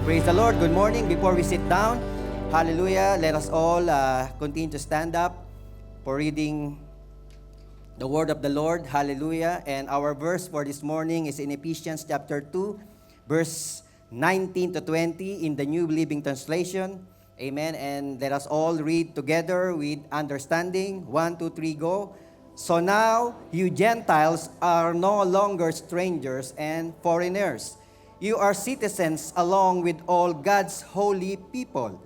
Praise the Lord. Good morning. Before we sit down, hallelujah, let us all continue to stand up for reading the word of the Lord. Hallelujah. And our verse for this morning is in Ephesians chapter 2, verse 19 to 20 in the New Living Translation. Amen. And let us all read together with understanding. 1, 2, 3, go. So now you Gentiles are no longer strangers and foreigners. You are citizens along with all God's holy people.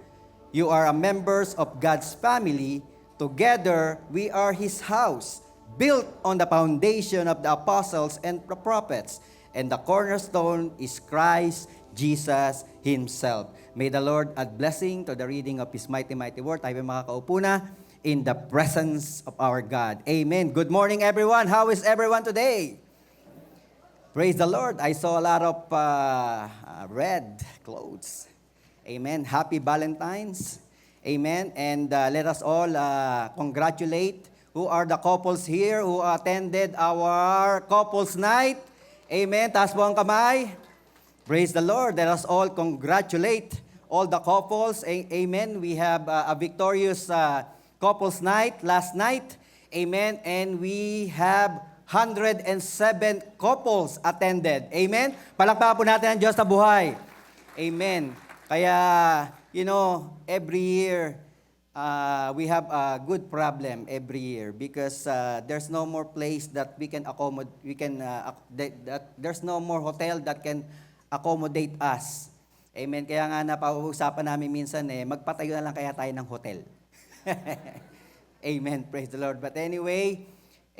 You are members of God's family. Together, we are His house, built on the foundation of the apostles and the prophets. And the cornerstone is Christ Jesus Himself. May the Lord add blessing to the reading of His mighty, mighty word. Tayo makakaupo na in the presence of our God. Amen. Good morning, everyone. How is everyone today? Praise the Lord. I saw a lot of red clothes. Amen. Happy Valentine's. Amen. And let us all congratulate who are the couples here who attended our couples night. Amen. Taas po ang kamay. Praise the Lord. Let us all congratulate all the couples. Amen. We have a victorious couples night last night. Amen. And we have 107 couples attended. Amen? Palakpakan po natin ang Diyos na buhay. Amen. Kaya, every year, we have a good problem every year because there's no more place that we can accommodate, there's no more hotel that can accommodate us. Amen. Kaya nga napag-uusapan namin minsan magpatayo na lang kaya tayo ng hotel. Amen. Praise the Lord. But anyway,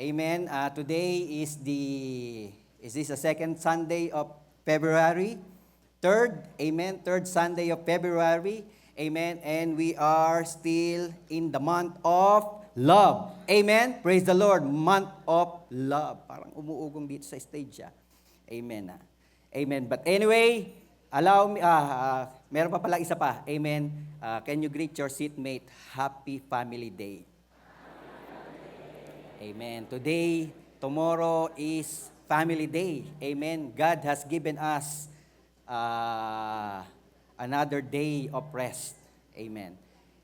amen. Today is this the second Sunday of February? Third, amen. Third Sunday of February, amen. And we are still in the month of love. Amen. Praise the Lord. Month of love. Parang umuugong dito sa stage, Amen. Amen. But anyway, allow me, meron pa pala isa pa. Amen. Can you greet your seatmate? Happy Family Day. Amen. Today, tomorrow is Family Day. Amen. God has given us another day of rest. Amen.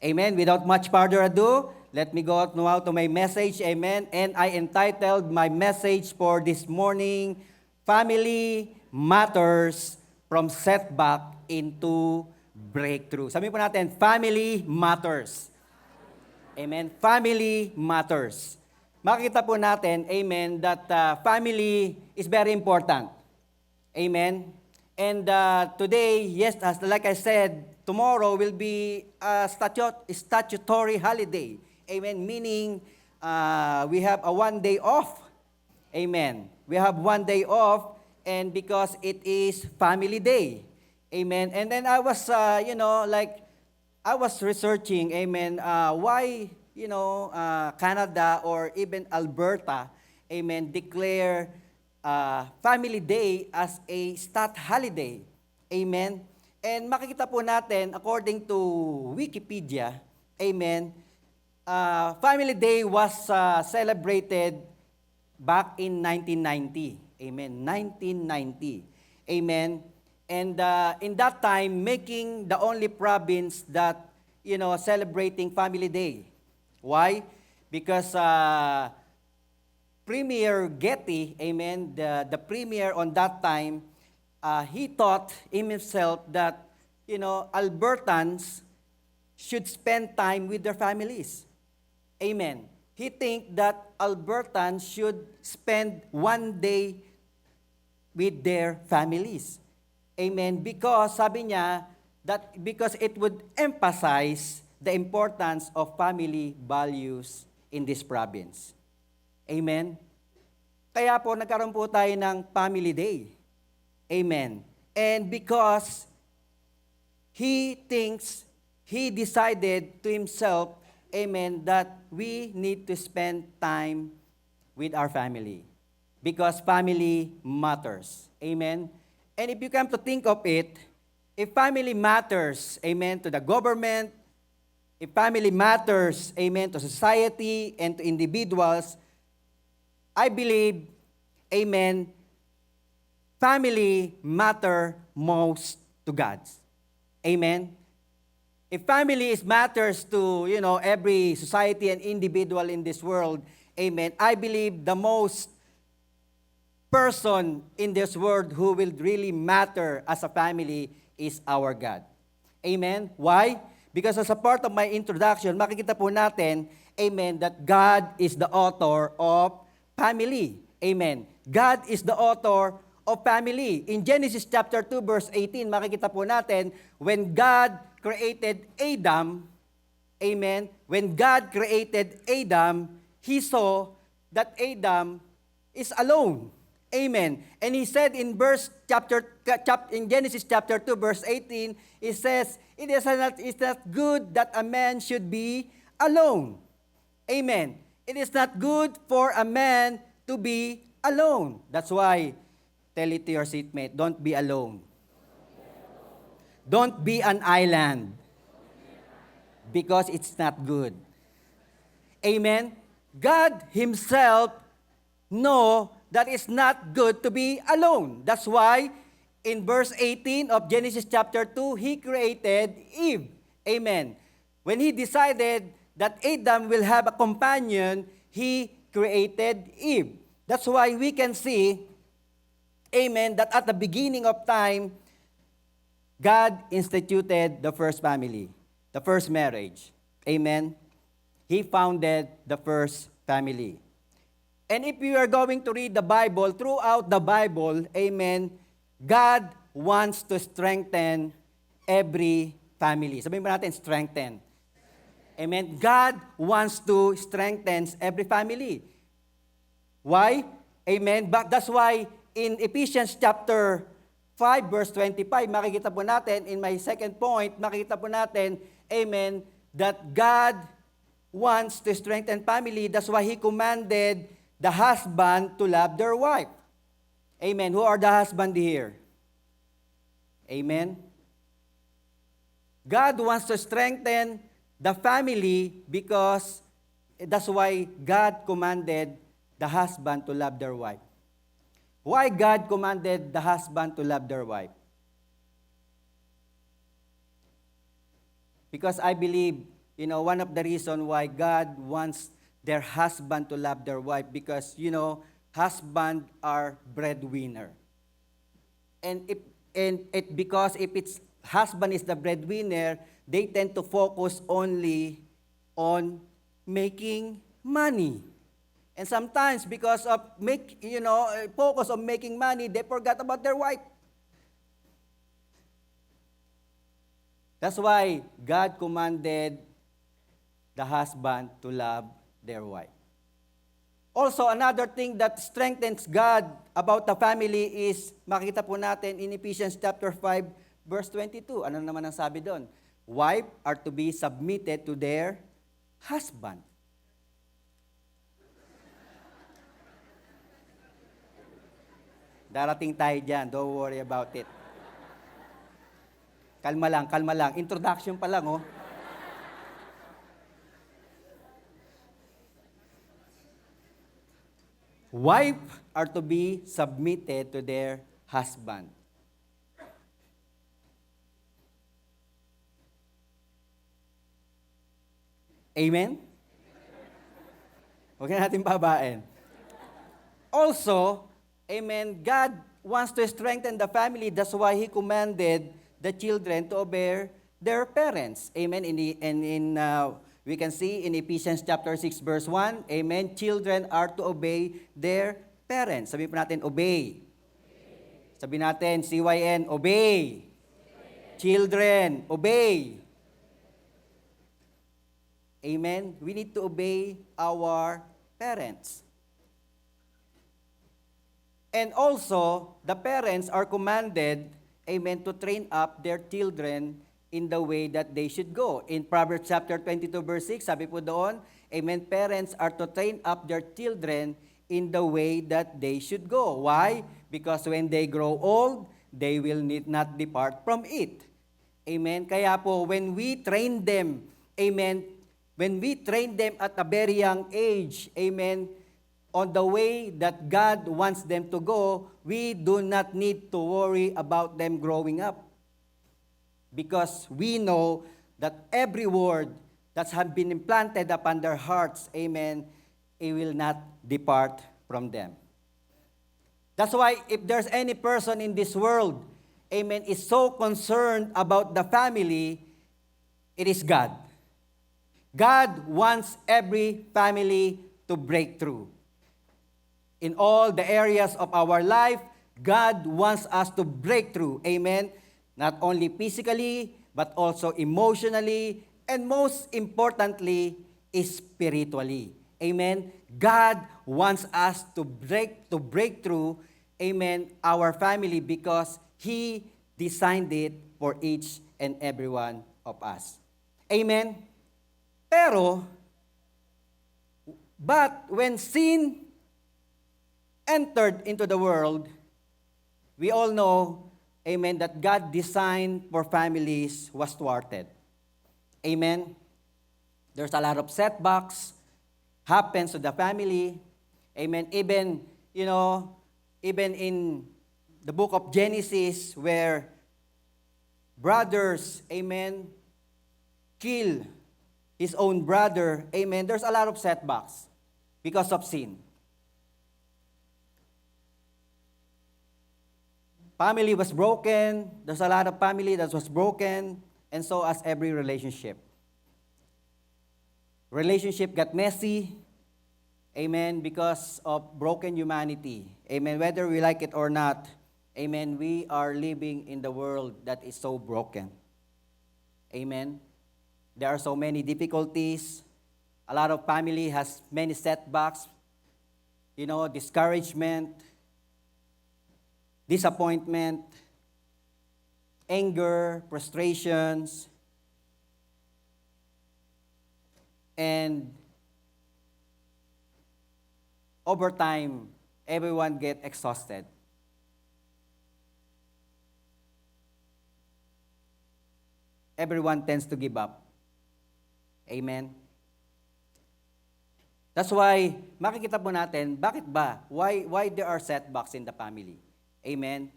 Amen. Without much further ado, let me go now to my message. Amen. And I entitled my message for this morning, Family Matters from Setback into Breakthrough. Sabihin po natin, Family Matters. Amen. Family Matters. Makikita po natin, amen, that family is very important. Amen. And today, yes, as like I said, tomorrow will be a statutory holiday. Amen. Meaning, we have a 1 day off. Amen. We have 1 day off, and because it is Family Day. Amen. And then I was, I was researching, amen, why Canada or even Alberta, amen, declare Family Day as a stat holiday. Amen. And makikita po natin, according to Wikipedia, amen, Family Day was celebrated back in 1990. Amen. 1990. Amen. And in that time, making the only province that, celebrating Family Day. Why? Because Premier Getty, amen, the premier on that time, he thought in himself that, Albertans should spend time with their families. Amen. He think that Albertans should spend 1 day with their families. Amen. Because, sabi niya, because it would emphasize the importance of family values in this province. Amen? Kaya po, nagkaroon po tayo ng Family Day. Amen. And because he decided to himself, amen, that we need to spend time with our family. Because family matters. Amen? And if you come to think of it, if family matters, amen, to the government, if family matters, amen, to society and to individuals, I believe, amen, family matter most to God. Amen? If family is matters to, every society and individual in this world, amen, I believe the most person in this world who will really matter as a family is our God. Amen? Why? Because as a part of my introduction, makikita po natin, amen, that God is the author of family. Amen. God is the author of family. In Genesis chapter 2, verse 18, makikita po natin, when God created Adam, amen, when God created Adam, He saw that Adam is alone. Amen. And He said in Genesis chapter 2, verse 18, it says, it's not good that a man should be alone. Amen. It is not good for a man to be alone. That's why, tell it to your seatmate, don't be alone. Don't be an island. Because it's not good. Amen? God Himself know that it's not good to be alone. That's why, in verse 18 of Genesis chapter 2, He created Eve. Amen. When He decided that Adam will have a companion, He created Eve. That's why we can see, amen, that at the beginning of time, God instituted the first family, the first marriage. Amen. He founded the first family. And if you are going to read the Bible, throughout the Bible, amen, God wants to strengthen every family. Sabihin ba natin, strengthen. Amen. God wants to strengthen every family. Why? Amen. But that's why in Ephesians chapter 5 verse 25, makikita po natin, in my second point, makikita po natin, amen, that God wants to strengthen family. That's why He commanded the husband to love their wife. Amen. Who are the husband here? Amen. God wants to strengthen the family because that's why God commanded the husband to love their wife. Why God commanded the husband to love their wife? Because I believe, one of the reasons why God wants their husband to love their wife, because, husbands are breadwinner. Because if it's husband is the breadwinner, they tend to focus only on making money. And sometimes because of focus on making money, they forgot about their wife. That's why God commanded the husband to love their wife. Also, another thing that strengthens God about the family is, makita po natin in Ephesians chapter 5, verse 22. Ano naman ang sabi doon? Wives are to be submitted to their husband. Darating tayo dyan. Don't worry about it. Kalma lang, kalma lang. Introduction pa lang, oh. Wives are to be submitted to their husband. Amen? Huwag na natin babain. Also, amen, God wants to strengthen the family. That's why He commanded the children to obey their parents. Amen. We can see in Ephesians chapter 6 verse 1, amen, children are to obey their parents. Sabihin po natin, obey. Sabihin natin, CYN, obey. Children, obey. Amen. We need to obey our parents. And also, the parents are commanded, amen, to train up their children in the way that they should go. In Proverbs chapter 22 verse 6, sabi po doon, amen, parents are to train up their children in the way that they should go. Why? Because when they grow old, they will not depart from it. Amen. Kaya po, when we train them, amen, when we train them at a very young age, amen, on the way that God wants them to go, we do not need to worry about them growing up. because we know that every word that has been implanted upon their hearts, amen, it will not depart from them. That's why if there's any person in this world, amen, is so concerned about the family, it is God. God wants every family to break through. In all the areas of our life, God wants us to break through. Amen? Not only physically, but also emotionally, and most importantly, spiritually. Amen? God wants us to break through, amen, our family because He designed it for each and every one of us. Amen? But when sin entered into the world, we all know, amen, that God designed for families was thwarted. Amen? There's a lot of setbacks happens to the family. Amen? Even in the book of Genesis where brothers, amen, kill his own brother, amen, there's a lot of setbacks because of sin. Family was broken. There's a lot of family that was broken, and so as every relationship. Relationship got messy, amen, because of broken humanity. Amen, whether we like it or not, amen, we are living in the world that is so broken. Amen. There are so many difficulties. A lot of family has many setbacks, discouragement, disappointment, anger, frustrations, and over time, everyone get exhausted. Everyone tends to give up. Amen? That's why, makikita po natin, bakit ba? Why there are setbacks in the family? Amen?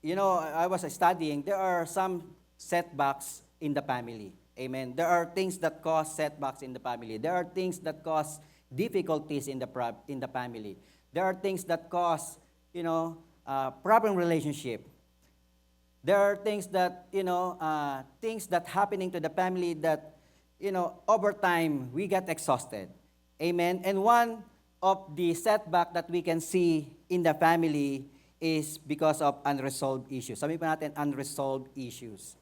I was studying, there are some setbacks in the family. Amen? There are things that cause setbacks in the family. There are things that cause difficulties in the family. There are things that cause, problem relationship. There are things that, things that happening to the family that, over time, we get exhausted. Amen? And one of the setback that we can see in the family is because of unresolved issues. Sabi pa natin, unresolved issues.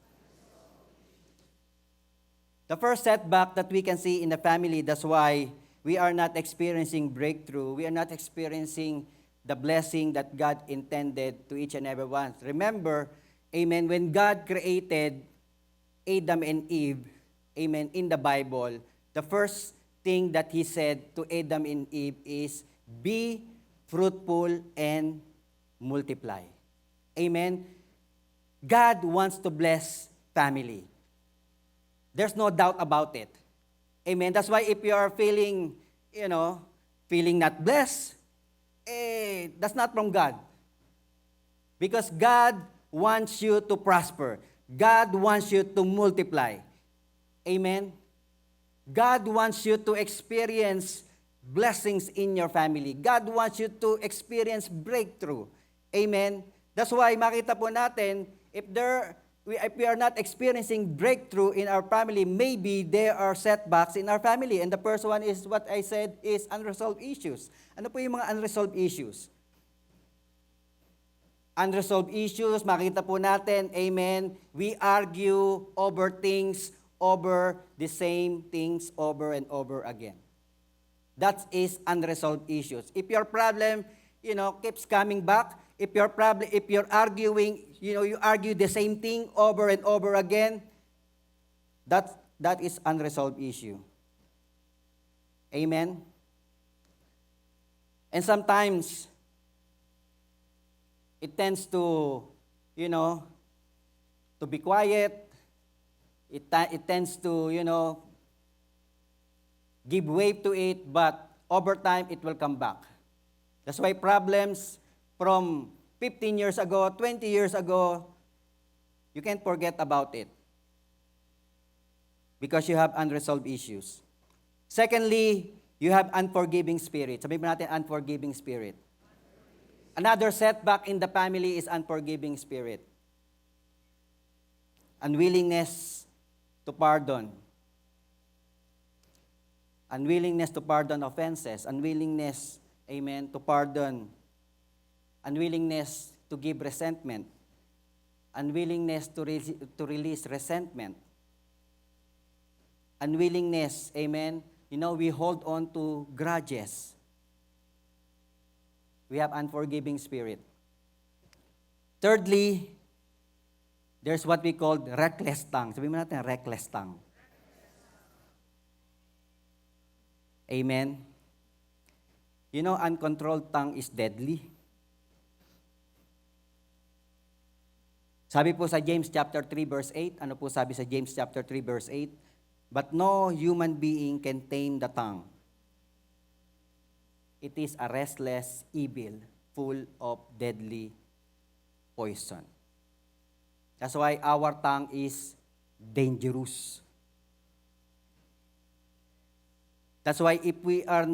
The first setback that we can see in the family, that's why we are not experiencing breakthrough. We are not experiencing the blessing that God intended to each and every one. Remember, amen, when God created Adam and Eve, amen, in the Bible, the first thing that He said to Adam and Eve is, be fruitful and multiply. Amen? God wants to bless family. There's no doubt about it. Amen? That's why if you are feeling not blessed, that's not from God. Because God wants you to prosper. God wants you to multiply. Amen? God wants you to experience blessings in your family. God wants you to experience breakthrough. Amen? That's why makita po natin, if we are not experiencing breakthrough in our family, maybe there are setbacks in our family. And the first one is what I said is unresolved issues. Ano po yung mga unresolved issues? Unresolved issues, makita po natin, amen, we argue over things, over the same things over and over again. That is unresolved issues. If your problem, keeps coming back, if you're arguing, you argue the same thing over and over again, that is unresolved issue. Amen? And sometimes, it tends to, to be quiet. It tends to, give way to it, but over time, it will come back. That's why problems from 15 years ago, 20 years ago, You can't forget about it because you have unresolved issues. Secondly, you have unforgiving spirit. Sabihin mo natin, unforgiving spirit. Another setback in the family is unforgiving spirit. Unwillingness to pardon. Unwillingness to pardon offenses. Unwillingness, amen, to pardon. Unwillingness to give resentment. Unwillingness to release resentment. Unwillingness, amen. You know, we hold on to grudges. We have unforgiving spirit. Thirdly, there's what we call reckless tongue. Sabihin mo natin, reckless tongue. Amen. You know, uncontrolled tongue is deadly. Sabi po sa James chapter 3 verse 8, ano po sabi sa James chapter 3 verse 8? But no human being can tame the tongue. It is a restless evil, full of deadly poison. That's why our tongue is dangerous. That's why if we are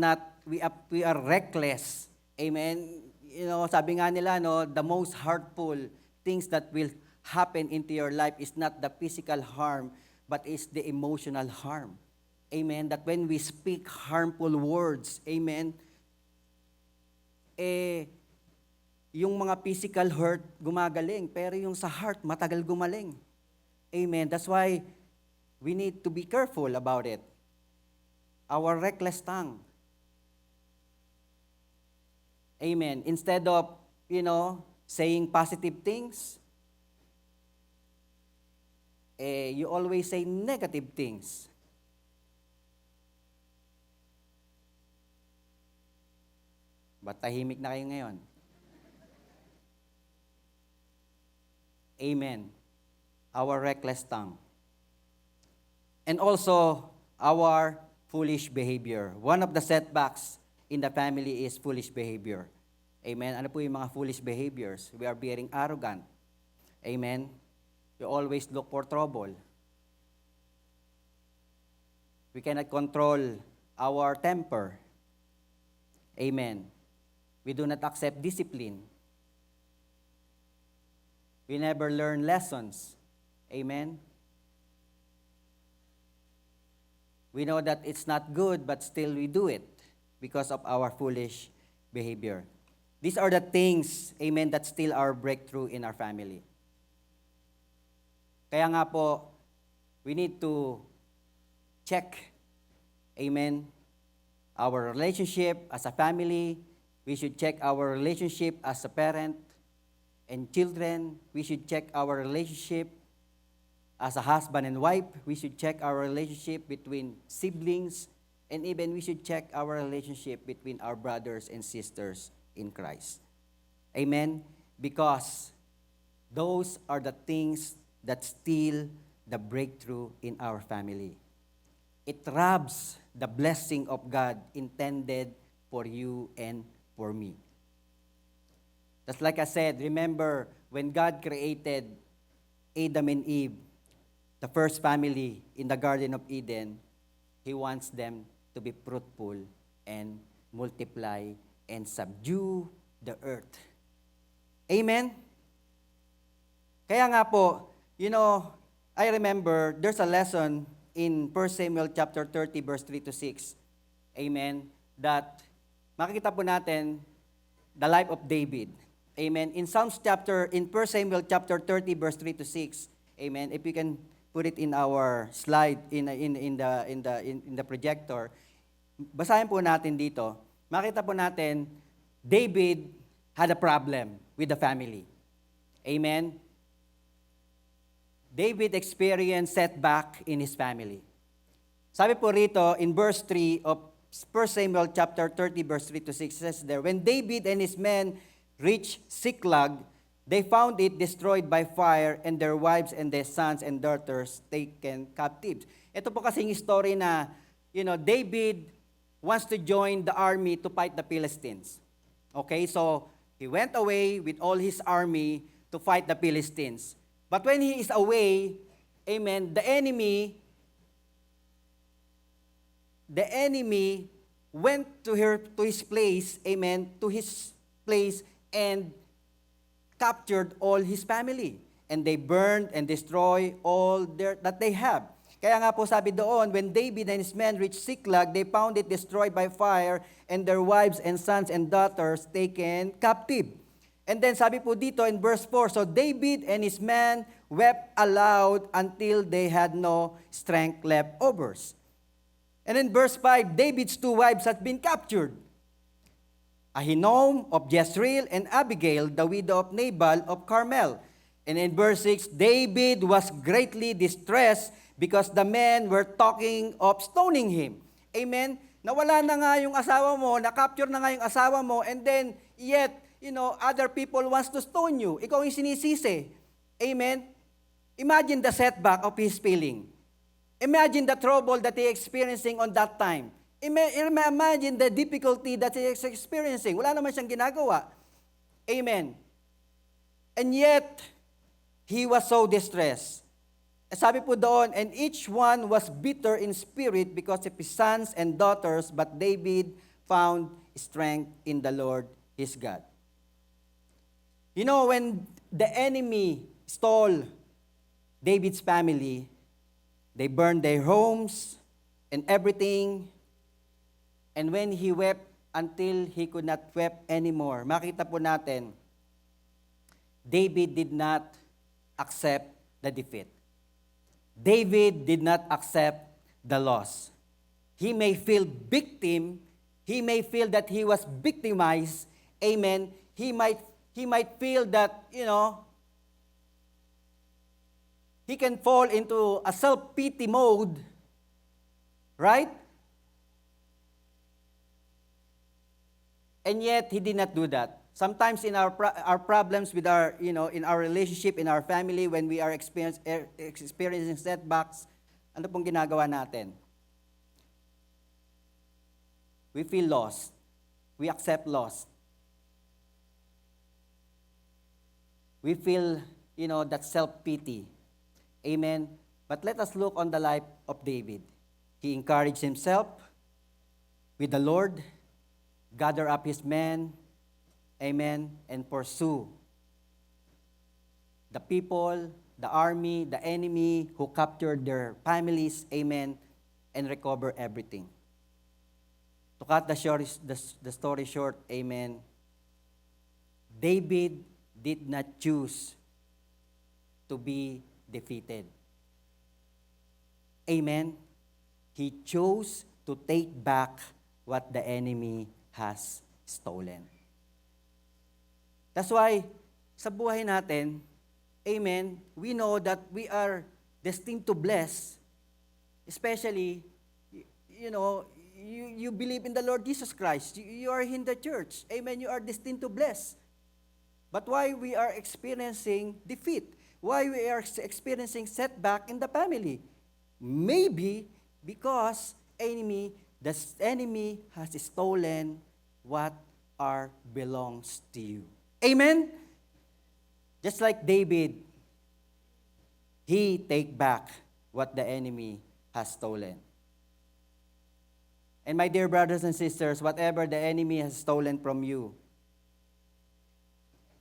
reckless, amen, you know, sabi nga nila, no, the most hurtful things that will happen into your life is not the physical harm, but is the emotional harm. Amen, that when we speak harmful words, amen, yung mga physical hurt gumagaling, pero yung sa heart matagal gumaling. Amen. That's why we need to be careful about it. Our reckless tongue. Amen. Instead of, you know, saying positive things, you always say negative things. Ba't tahimik na kayo ngayon? Amen. Our reckless tongue. And also, our foolish behavior. One of the setbacks in the family is foolish behavior. Amen. Ano po yung mga foolish behaviors? We are being arrogant. Amen. We always look for trouble. We cannot control our temper. Amen. We do not accept discipline. We never learn lessons. Amen. We know that it's not good, but still we do it because of our foolish behavior. These are the things, amen, that steal our breakthrough in our family. Kaya nga po, we need to check, amen, our relationship as a family. We should check our relationship as a parent and children. We should check our relationship as a husband and wife. We should check our relationship between siblings. And even we should check our relationship between our brothers and sisters in Christ. Amen? Because those are the things that steal the breakthrough in our family. It robs the blessing of God intended for you and for me. Just like I said, remember when God created Adam and Eve, the first family in the Garden of Eden, He wants them to be fruitful and multiply and subdue the earth. Amen? Kaya nga po, you know, I remember there's a lesson in 1 Samuel chapter 30 verse 3 to 6. Amen? That makikita po natin the life of David. Amen? In 1 Samuel chapter 30 verse 3 to 6. Amen? If you can put it in our slide in the projector. Basahin po natin dito. Makita po natin David had a problem with the family. Amen. David experienced setback in his family. Sabi po rito in verse 3 of 1 Samuel chapter 30 verse 3 to 6 says there, when David and his men reached Ziklag, they found it destroyed by fire and their wives and their sons and daughters taken captives. Ito po kasing story na, you know, David wants to join the army to fight the Philistines. Okay, so he went away with all his army to fight the Philistines. But when he is away, amen, the enemy went to his place, amen, to his place and captured all his family. And they burned and destroyed all that they have. Kaya nga po sabi doon, when David and his men reached Siklag, they found it destroyed by fire and their wives and sons and daughters taken captive. And then sabi po dito in verse 4, so David and his men wept aloud until they had no strength left over. And in verse 5, David's two wives had been captured. Ahinoam of Jezreel and Abigail, the widow of Nabal of Carmel. And in verse 6, David was greatly distressed because the men were talking of stoning him. Amen? Nawala na nga yung asawa mo, na-capture na nga yung asawa mo, and then, yet, other people wants to stone you. Ikaw yung sinisisi. Amen? Imagine the setback of his feeling. Imagine the trouble that he experiencing on that time. Imagine the difficulty that he is experiencing. Wala naman siyang ginagawa. Amen. And yet, he was so distressed. Sabi po doon, and each one was bitter in spirit because of his sons and daughters, but David found strength in the Lord his God. When the enemy stole David's family, they burned their homes and everything. And when he wept until he could not weep anymore, makita po natin, David did not accept the defeat. David did not accept the loss. He may feel victim. He may feel that he was victimized. Amen. He might feel that, he can fall into a self-pity mode. Right? And yet, he did not do that. Sometimes in our problems with our, in our relationship, in our family, when we are experiencing setbacks, ano pong ginagawa natin? We feel lost. We accept loss. We feel, that self-pity. Amen. But let us look on the life of David. He encouraged himself with the Lord, gather up his men, amen, and pursue the people, the army, the enemy who captured their families, amen, and recover everything. To cut the story short, amen, David did not choose to be defeated. Amen. He chose to take back what the enemy has stolen. That's why, sa buhay natin, amen, we know that we are destined to bless. Especially, you believe in the Lord Jesus Christ. You are in the church. Amen, you are destined to bless. But why we are experiencing defeat? Why we are experiencing setback in the family? Maybe because the enemy has stolen what belongs to you. Amen? Just like David, he take back what the enemy has stolen. And my dear brothers and sisters, whatever the enemy has stolen from you,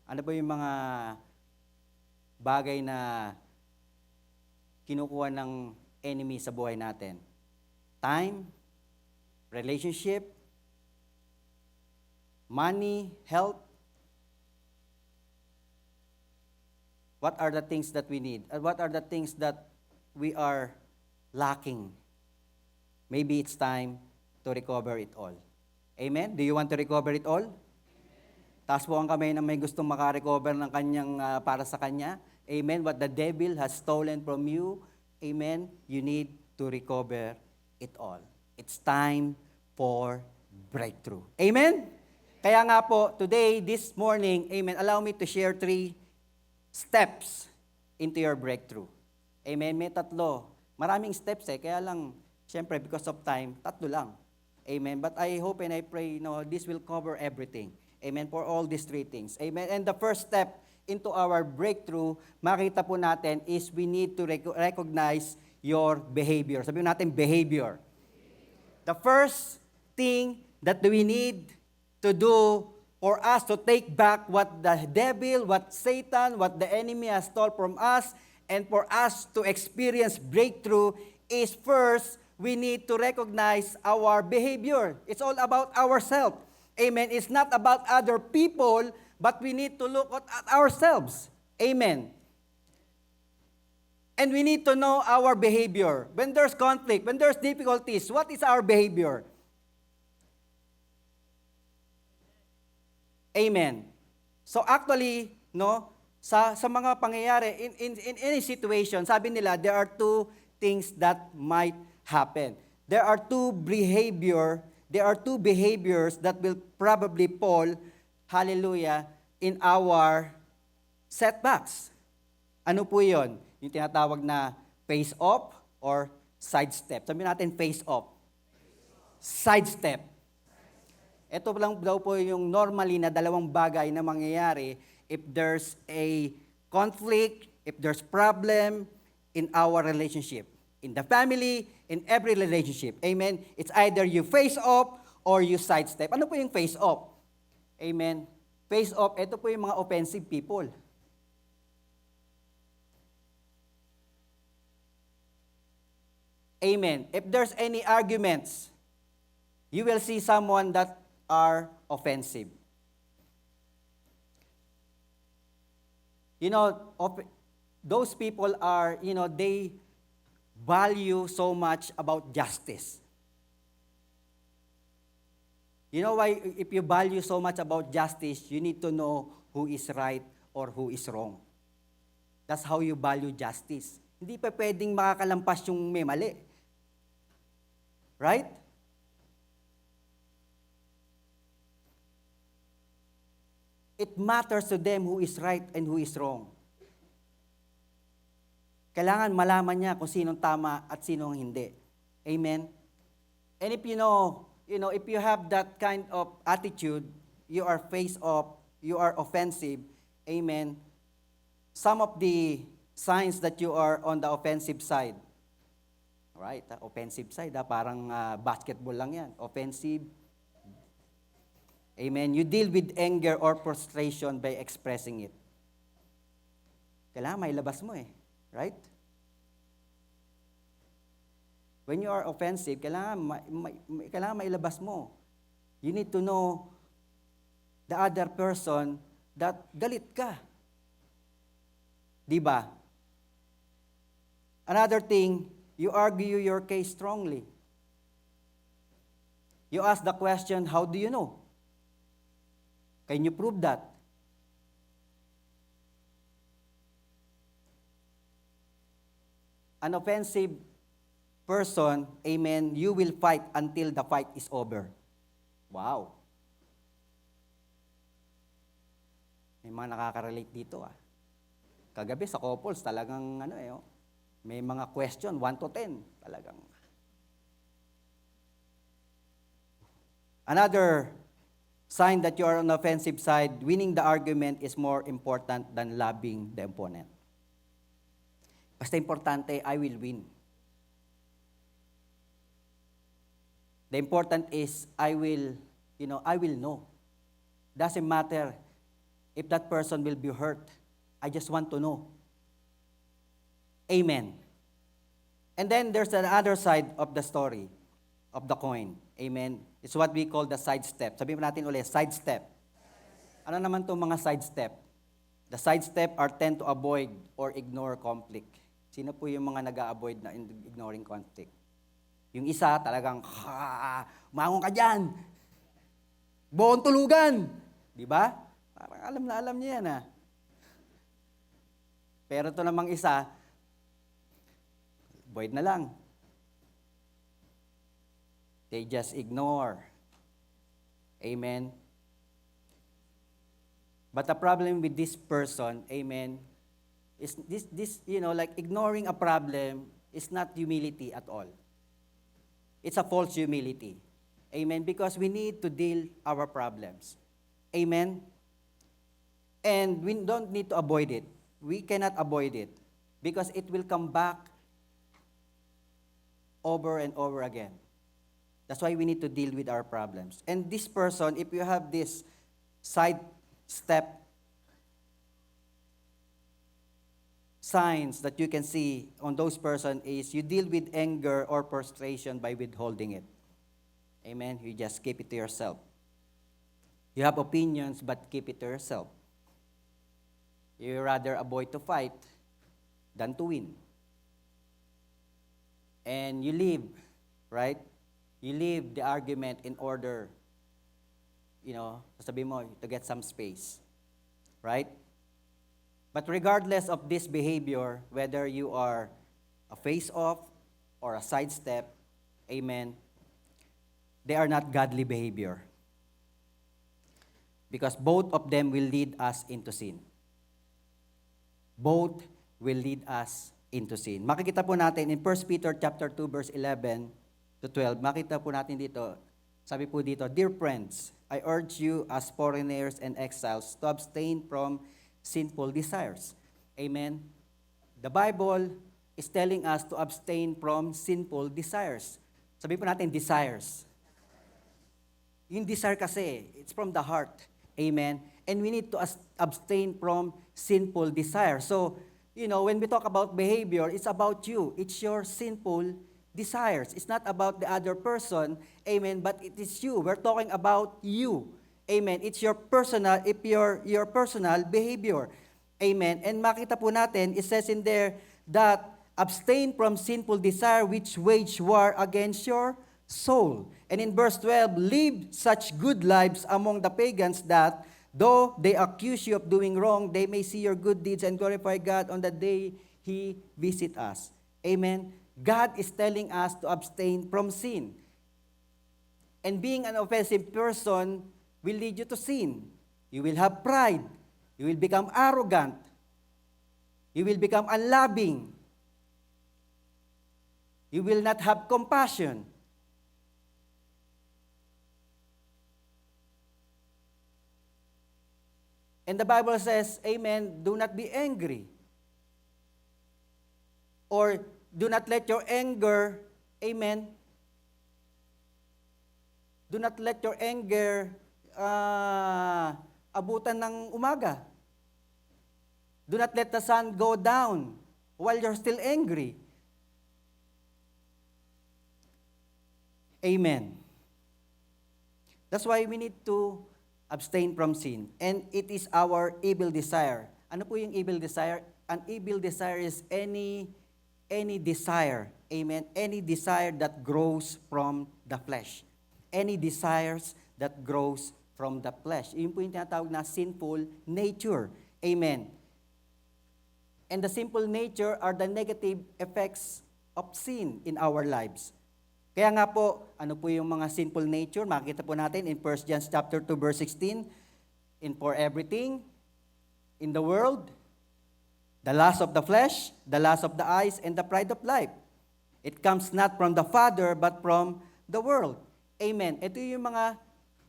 ano ba yung mga bagay na kinukuha ng enemy sa buhay natin? Time, relationship, money, health. What are the things that we need? And what are the things that we are lacking? Maybe it's time to recover it all. Amen? Do you want to recover it all? Taas po ang kamay na may gustong makarecover ng kanyang para sa kanya. Amen? What the devil has stolen from you, amen, you need to recover it all. It's time for breakthrough. Amen? Kaya nga po, today, this morning, amen, allow me to share 3 steps into your breakthrough. Amen? May 3. Maraming steps kaya lang, syempre, because of time, 3 lang. Amen? But I hope and I pray, this will cover everything. Amen? For all these 3 things. Amen? And the first step into our breakthrough, makita po natin is we need to recognize your behavior. Sabihin natin, behavior. The first thing that we need to do for us to take back what the devil, what Satan, what the enemy has stole from us, and for us to experience breakthrough is first, we need to recognize our behavior. It's all about ourselves. Amen. It's not about other people, but we need to look at ourselves. Amen. And we need to know our behavior. When there's conflict, when there's difficulties, what is our behavior? Amen. So actually, no, sa mga pangyayari, in any situation, sabi nila, there are two things that might happen. There are two behaviors that will probably fall, hallelujah, in our setbacks. Ano po yun? Yung tinatawag na face off or sidestep. Sabihin natin face off. Sidestep. Ito lang daw po yung normally na dalawang bagay na mangyayari if there's a conflict, if there's problem in our relationship. In the family, in every relationship. Amen? It's either you face off or you sidestep. Ano po yung face off? Amen? Face off, ito po yung mga offensive people. Amen. If there's any arguments, you will see someone that are offensive. You know, those people are, they value so much about justice. You know why, if you value so much about justice, you need to know who is right or who is wrong. That's how you value justice. Hindi pa pwedeng makakalampas yung may mali. Right? It matters to them who is right and who is wrong. Kailangan malaman niya kung sinong tama at sinong hindi. Amen? And if if you have that kind of attitude, you are face off, you are offensive, amen, some of the signs that you are on the offensive side. Alright, offensive side, parang basketball lang yan. Offensive. Amen. You deal with anger or frustration by expressing it. Kailangan mailabas mo Right? When you are offensive, kailangan mailabas mo. You need to know the other person that galit ka. Diba? Another thing, you argue your case strongly. You ask the question, how do you know? Can you prove that? An offensive person, amen, you will fight until the fight is over. Wow. May mga nakaka-relate dito Kagabi sa couples, talagang may mga question, 1 to 10, talagang. Another sign that you are on the offensive side, winning the argument is more important than loving the opponent. Basta importante, I will win. The important is, I will know. Doesn't matter if that person will be hurt. I just want to know. Amen. And then there's another side of the story, of the coin. Amen. It's what we call the sidestep. Sabihin natin ulit, sidestep. Ano naman itong mga sidestep? The sidestep are tend to avoid or ignore conflict. Sino po yung mga nag-a-avoid na ignoring conflict? Yung isa talagang, mangon ka dyan. Buong tulugan. Di ba? Parang alam na alam niya yan Pero ito namang isa, avoid na lang. They just ignore. Amen. But the problem with this person, amen, is this like ignoring a problem is not humility at all. It's a false humility. Amen. Because we need to deal our problems. Amen. And we don't need to avoid it. We cannot avoid it because it will come back over and over again. That's why we need to deal with our problems. And this person, if you have this side step signs that you can see on those person is you deal with anger or frustration by withholding it. Amen. You just keep it to yourself. You have opinions, but keep it to yourself. You rather avoid to fight than to win. And you leave, right? You leave the argument in order, sasabihin mo, to get some space. Right? But regardless of this behavior, whether you are a face-off or a sidestep, amen, they are not godly behavior. Because both of them will lead us into sin. Both will lead us into sin. Makikita po natin in 1 Peter chapter 2 verse 11 to 12. Makita po natin dito. Sabi po dito, "Dear friends, I urge you as foreigners and exiles to abstain from sinful desires." Amen. The Bible is telling us to abstain from sinful desires. Sabi po natin desires. Yung desire kasi, it's from the heart. Amen. And we need to abstain from sinful desire. So, when we talk about behavior, it's about you. It's your sinful desires. It's not about the other person. Amen. But it is you. We're talking about you. Amen. It's your personal, your personal behavior. Amen. And makita po natin, it says in there that abstain from sinful desire which wage war against your soul. And in verse 12, live such good lives among the pagans that, though they accuse you of doing wrong, they may see your good deeds and glorify God on the day He visit us. Amen. God is telling us to abstain from sin. And being an offensive person will lead you to sin. You will have pride. You will become arrogant. You will become unloving. You will not have compassion. And the Bible says, amen, do not be angry. Or do not let your anger, amen, do not let your anger abutan ng umaga. Do not let the sun go down while you're still angry. Amen. That's why we need to abstain from sin. And it is our evil desire. Ano po yung evil desire? An evil desire is any desire. Amen. Any desire that grows from the flesh. Any desires that grows from the flesh. Yun po yung tinatawag na sinful nature. Amen. And the sinful nature are the negative effects of sin in our lives. Kaya nga po, ano po yung mga sinful nature? Makikita po natin in 1 John chapter 2 verse 16. In for everything in the world, the lust of the flesh, the lust of the eyes, and the pride of life. It comes not from the Father, but from the world. Amen. Ito yung mga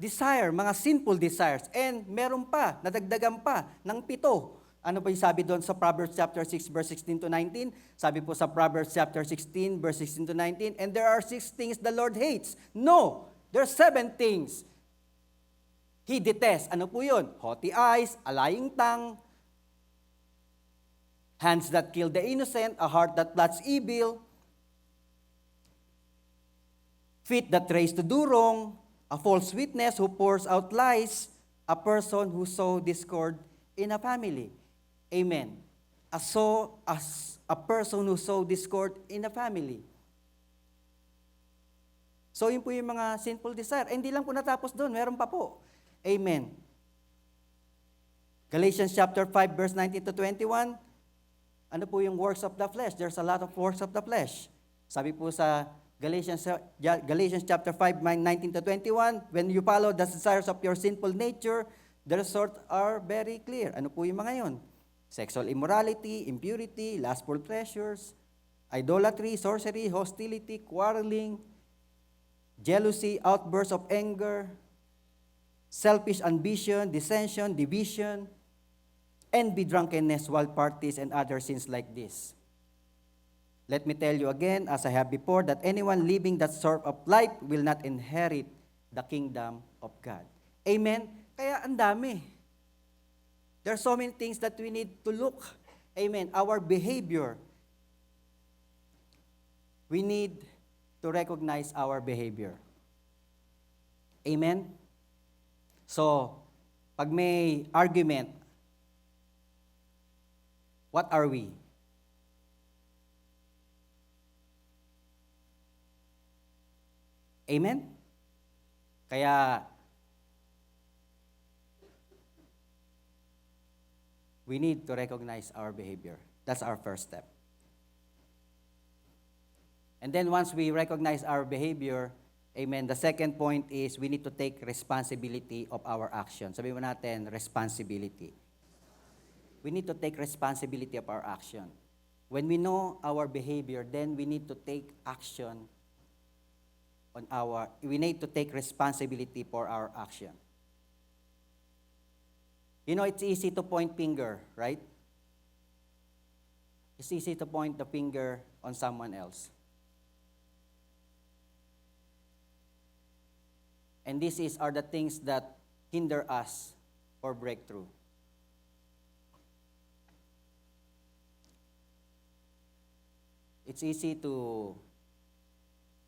desire, mga sinful desires. And meron pa, nadagdagan pa ng 7. Ano pa yung sabi doon sa Proverbs chapter 6 verse 16 to 19? Sabi po sa Proverbs chapter 16 verse 16 to 19, and there are 6 things the Lord hates. No, there are 7 things He detests. Ano po yun? Haughty eyes, a lying tongue, hands that kill the innocent, a heart that plots evil, feet that race to do wrong, a false witness who pours out lies, a person who sows discord in a family. Amen. As a person who sows discord in a family. So yun po yung mga sinful desire. Hindi lang po natapos doon, meron pa po. Amen. Galatians chapter 5 verse 19 to 21. Ano po yung works of the flesh? There's a lot of works of the flesh. Sabi po sa Galatians chapter 5, 19 to 21, when you follow the desires of your sinful nature, the results are very clear. Ano po yung mga yun? Sexual immorality, impurity, lustful pleasures, idolatry, sorcery, hostility, quarreling, jealousy, outbursts of anger, selfish ambition, dissension, division, envy, drunkenness, wild parties, and other sins like this. Let me tell you again, as I have before, that anyone living that sort of life will not inherit the kingdom of God. Amen? Kaya ang dami. There are so many things that we need to look. Amen. Our behavior. We need to recognize our behavior. Amen? So, pag may argument, what are we? Amen? Kaya, we need to recognize our behavior. That's our first step. And then once we recognize our behavior, amen, the second point is we need to take responsibility of our actions. Sabihin mo natin, responsibility. We need to take responsibility of our action. When we know our behavior, then we need to take action we need to take responsibility for our action. You know, it's easy to point finger, right? It's easy to point the finger on someone else. And these are the things that hinder us for breakthrough. It's easy to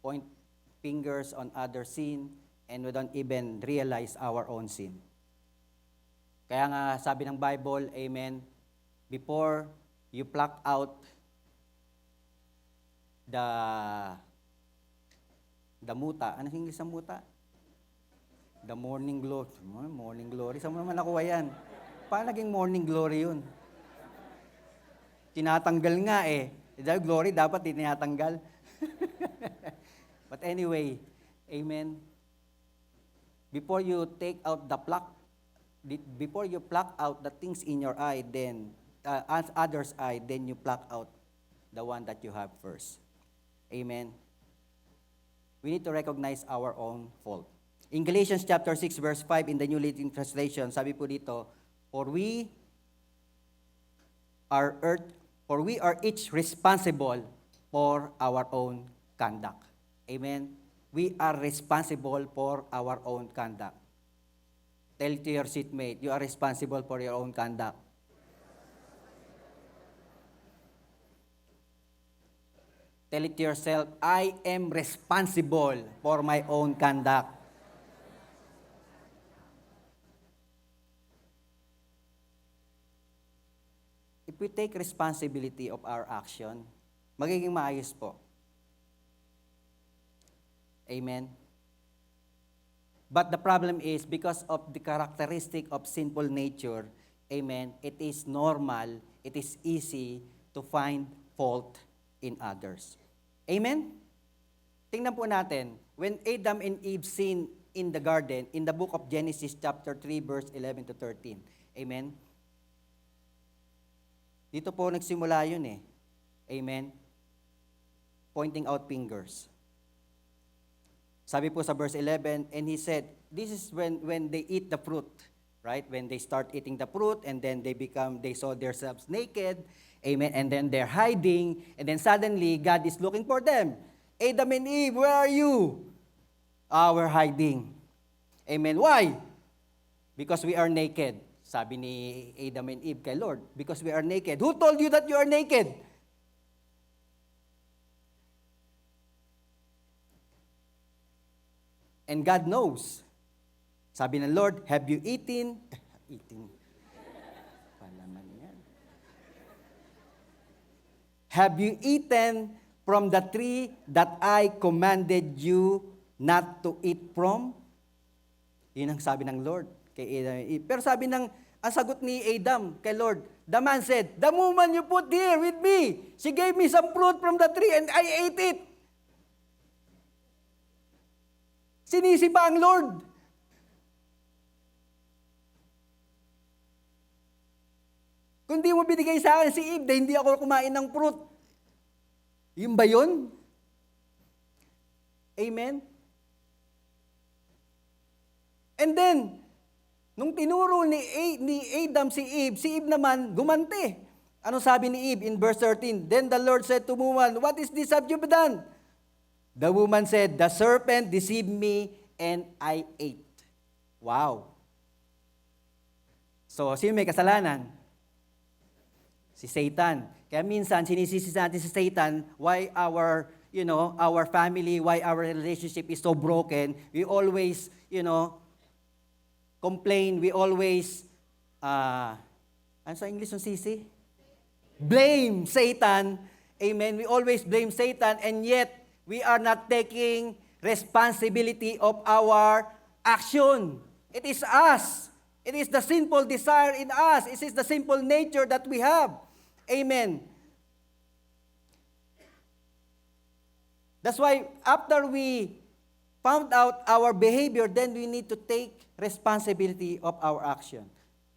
point fingers on other sin and we don't even realize our own sin. Kaya nga sabi ng Bible, amen, before you pluck out the muta, ano yung English ng muta? The morning glory. Morning glory. Saan mo naman nakuha yan? Paano naging morning glory yun? Tinatanggal nga eh. Dahil glory dapat tinatanggal. But anyway, amen. Before you pluck out the things in your eye, then others' eye, then you pluck out the one that you have first. Amen. We need to recognize our own fault. In Galatians chapter 6 verse 5 in the New Living Translation, sabi po dito, for we are each responsible for our own conduct. Amen. We are responsible for our own conduct. Tell to your seatmate, you are responsible for your own conduct. Tell it to yourself, I am responsible for my own conduct. If we take responsibility of our action, magiging maayos po. Amen. But the problem is, because of the characteristic of sinful nature, amen, it is normal, it is easy to find fault in others. Amen? Tingnan po natin, when Adam and Eve sinned in the garden, in the book of Genesis chapter 3, verse 11 to 13. Amen? Dito po nagsimula yun eh. Amen? Pointing out fingers. Sabi po sa verse 11, and he said, this is when they eat the fruit, right? When they start eating the fruit, and then they saw themselves naked, amen, and then they're hiding, and then suddenly God is looking for them. Adam and Eve, where are you? We're hiding. Amen. Why? Because we are naked. Sabi ni Adam and Eve kay Lord, because we are naked. Who told you that you are naked? And God knows. Sabi ng Lord, have you eaten? Palaman yan. Have you eaten from the tree that I commanded you not to eat from? Yun ang sabi ng Lord kay Adam and Eve. Pero sabi ang sagot ni Adam kay Lord, the man said, the woman you put here with me, she gave me some fruit from the tree and I ate it. Sinisi pa ang Lord. Kung di mo binigay sa akin si Eve, hindi ako kumain ng fruit. Yun ba yun? Amen? And then, Nung tinuro ni Adam si Eve naman gumanti. Ano sabi ni Eve in verse 13? Then the Lord said to woman, "What is this have you done?" The woman said, "The serpent deceived me and I ate." Wow. So, sino may kasalanan? Si Satan. Kaya minsan, sinisisi natin si Satan why our family, why our relationship is so broken. We always, complain. We always, ano sa English yung sisi? Blame Satan. Amen. We always blame Satan and yet we are not taking responsibility of our action. It is us. It is the sinful desire in us. It is the sinful nature that we have. Amen. That's why after we found out our behavior, then we need to take responsibility of our action.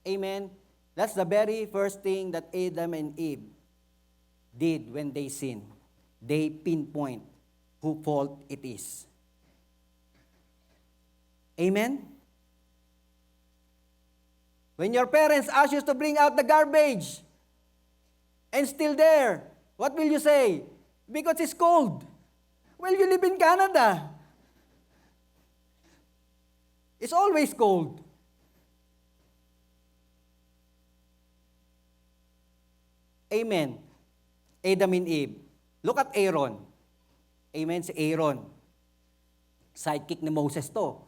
Amen. That's the very first thing that Adam and Eve did when they sinned. They pinpoint whose fault it is. Amen? When your parents ask you to bring out the garbage and still there, what will you say? Because it's cold. Well, you live in Canada. It's always cold. Amen. Adam and Eve. Look at Aaron. Amen. Si Aaron. Sidekick ni Moses to.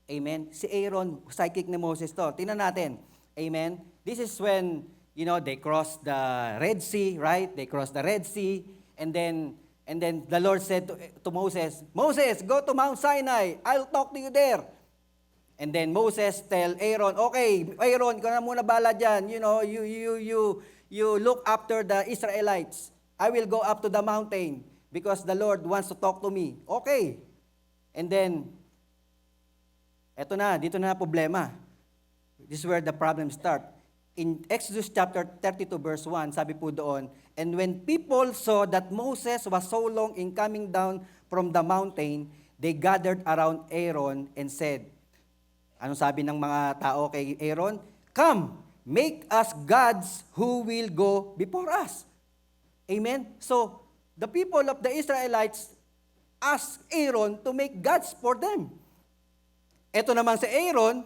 Amen. Si Aaron, sidekick ni Moses to. Tingnan natin. Amen. This is when, they crossed the Red Sea, right? They crossed the Red Sea. And then the Lord said to Moses, "Moses, go to Mount Sinai. I'll talk to you there." And then Moses tell Aaron, "Okay, Aaron, ikaw na muna bala dyan. You look after the Israelites. I will go up to the mountain because the Lord wants to talk to me." Okay. And then, dito na problema. This is where the problem start. In Exodus chapter 32 verse 1, sabi po doon, "And when people saw that Moses was so long in coming down from the mountain, they gathered around Aaron and said," anong sabi ng mga tao kay Aaron? "Come, make us gods who will go before us." Amen? So, the people of the Israelites asked Aaron to make gods for them. Ito naman si Aaron,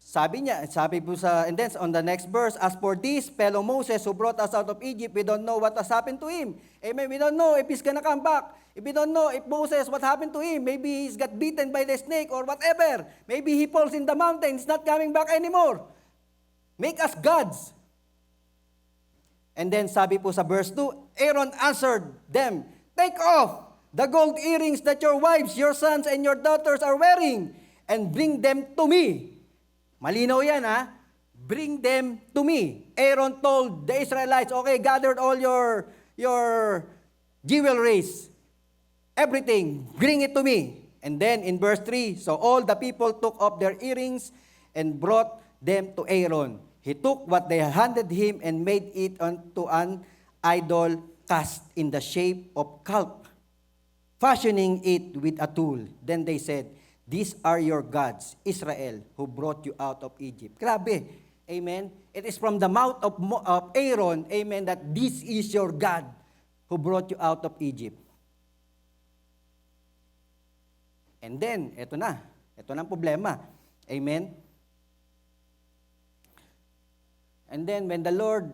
sabi po and then on the next verse, "As for this fellow Moses who brought us out of Egypt, we don't know what has happened to him." Amen? We don't know if he's gonna come back. If we don't know if Moses, what happened to him, maybe he's got bitten by the snake or whatever. Maybe he falls in the mountain, he's not coming back anymore. Make us gods. And then sabi po sa verse 2, Aaron answered them, "Take off the gold earrings that your wives, your sons, and your daughters are wearing, and bring them to me." Malinaw yan, ha? Bring them to me. Aaron told the Israelites, "Okay, gathered all your jewelries, everything, bring it to me." And then in verse 3, "So all the people took off their earrings and brought them to Aaron. He took what they handed him and made it unto an idol cast in the shape of calf, fashioning it with a tool. Then they said, 'These are your gods, Israel, who brought you out of Egypt.'" Grabe. Amen. It is from the mouth of Aaron, amen, that this is your God who brought you out of Egypt. And then, ito na ang problema. Amen. And then when the Lord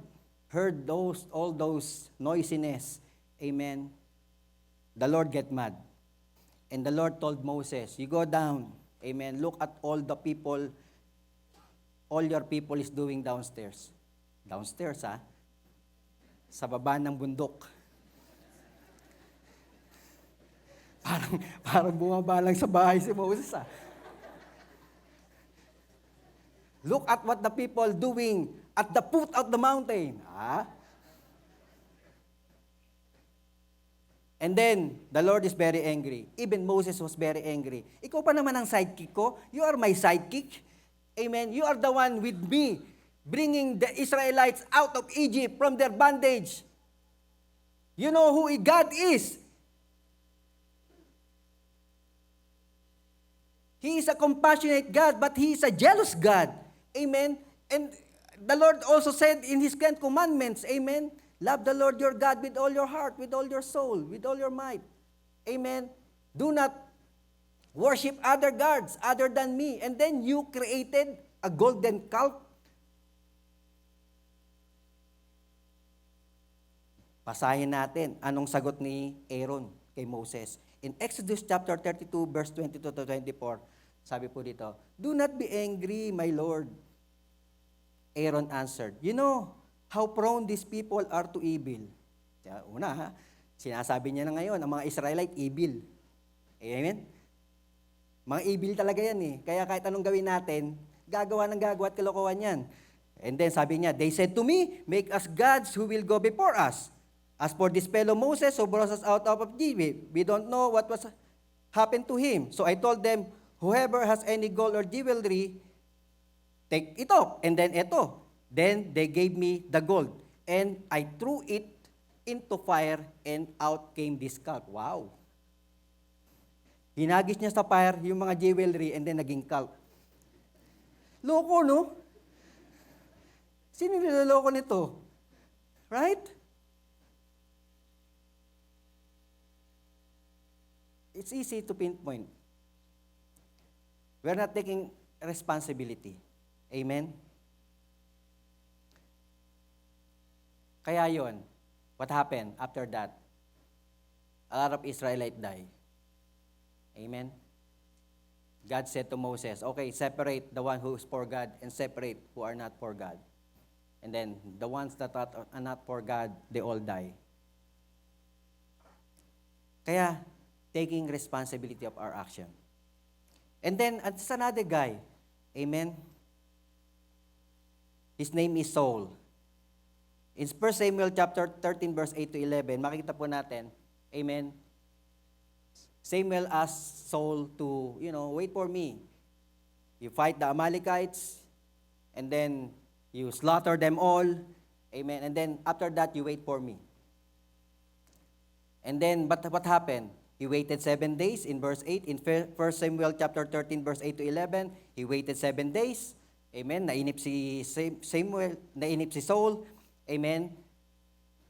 heard all those noisiness, amen, the Lord get mad. And the Lord told Moses, "You go down, amen, look at all the people, all your people is doing downstairs." Downstairs, ha? Sa baba ng bundok. Parang bumaba lang sa bahay si Moses, ha? Look at what the people doing at the foot of the mountain. And then, the Lord is very angry. Even Moses was very angry. Ikaw pa naman ang sidekick ko. You are my sidekick. Amen. You are the one with me, bringing the Israelites out of Egypt from their bondage. You know who God is. He is a compassionate God, but He is a jealous God. Amen? And the Lord also said in His 10 commandments, amen? Love the Lord your God with all your heart, with all your soul, with all your might. Amen? Do not worship other gods other than me. And then you created a golden calf. Basahin natin anong sagot ni Aaron kay Moses. In Exodus chapter 32, verse 22 to 24, sabi po dito, "Do not be angry, my Lord." Aaron answered, "You know how prone these people are to evil." Una, sinasabi niya na ngayon, ang mga Israelite, evil. Amen? Mga evil talaga yan eh. Kaya kahit anong gawin natin, gagawa at kalokohan yan. And then sabi niya, "They said to me, make us gods who will go before us. As for this fellow Moses who brought us out of Egypt, we don't know what was happened to him. So I told them, whoever has any gold or jewelry, take it off." And then ito. Then they gave me the gold. And I threw it into fire and out came this calf. Wow. Hinagis niya sa fire yung mga jewelry and then naging calf. Loko, no? Sino niloloko nito? Right? It's easy to pinpoint. We're not taking responsibility. Amen? Kaya yon, what happened after that? A lot of Israelites die. Amen? God said to Moses, okay, separate the one who is for God and separate who are not for God. And then the ones that are not for God, they all die. Kaya, taking responsibility of our action. And then, it's another guy. Amen? His name is Saul. In 1 Samuel chapter 13, verse 8 to 11, makikita po natin, amen, Samuel asked Saul to, wait for me. You fight the Amalekites, and then you slaughter them all, amen, and then after that, you wait for me. And then, but what happened? He waited 7 days in verse 8. In 1 Samuel chapter 13, verse 8 to 11, he waited 7 days. Amen. Nainip si Samuel, nainip si Saul. Amen.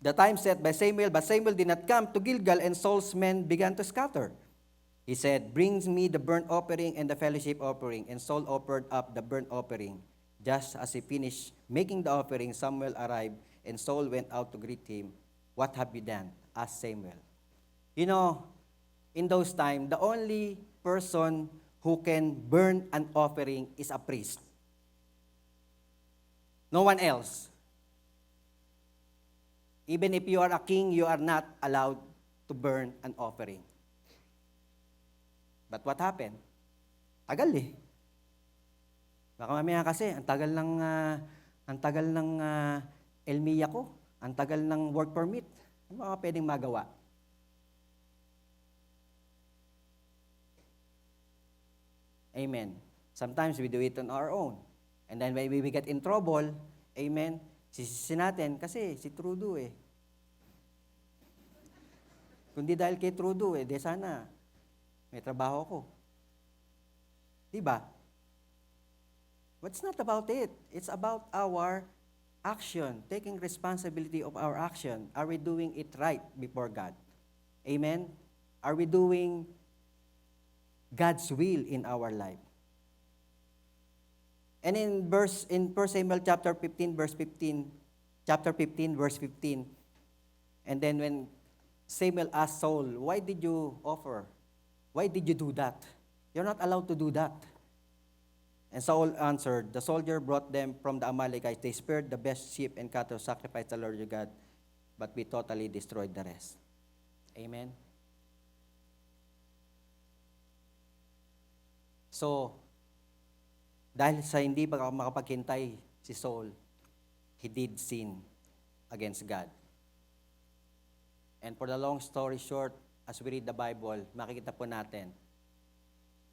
The time set by Samuel, but Samuel did not come to Gilgal, and Saul's men began to scatter. He said, "Bring me the burnt offering and the fellowship offering." And Saul offered up the burnt offering. Just as he finished making the offering, Samuel arrived, and Saul went out to greet him. "What have you done?" asked Samuel. In those times, the only person who can burn an offering is a priest. No one else. Even if you are a king, you are not allowed to burn an offering. But what happened? Tagal eh. Baka mamaya kasi, ang tagal ng elmiya ko, ang tagal ng work permit. Ano mga pwedeng magawa? Amen. Sometimes we do it on our own. And then when we get in trouble, amen, sisisi natin kasi si Trudeau eh. Kundi dahil kay Trudeau di sana may trabaho ko. Diba? But it's not about it. It's about our action, taking responsibility of our action. Are we doing it right before God? Amen? Are we doing God's will in our life? And in 1 Samuel chapter 15, verse 15, and then when Samuel asked Saul, "Why did you offer? Why did you do that? You're not allowed to do that." And Saul answered, "The soldier brought them from the Amalekites. They spared the best sheep and cattle, sacrificed the Lord your God, but we totally destroyed the rest." Amen? So, dahil sa hindi makapaghintay si Saul, he did sin against God. And for the long story short, as we read the Bible, makikita po natin,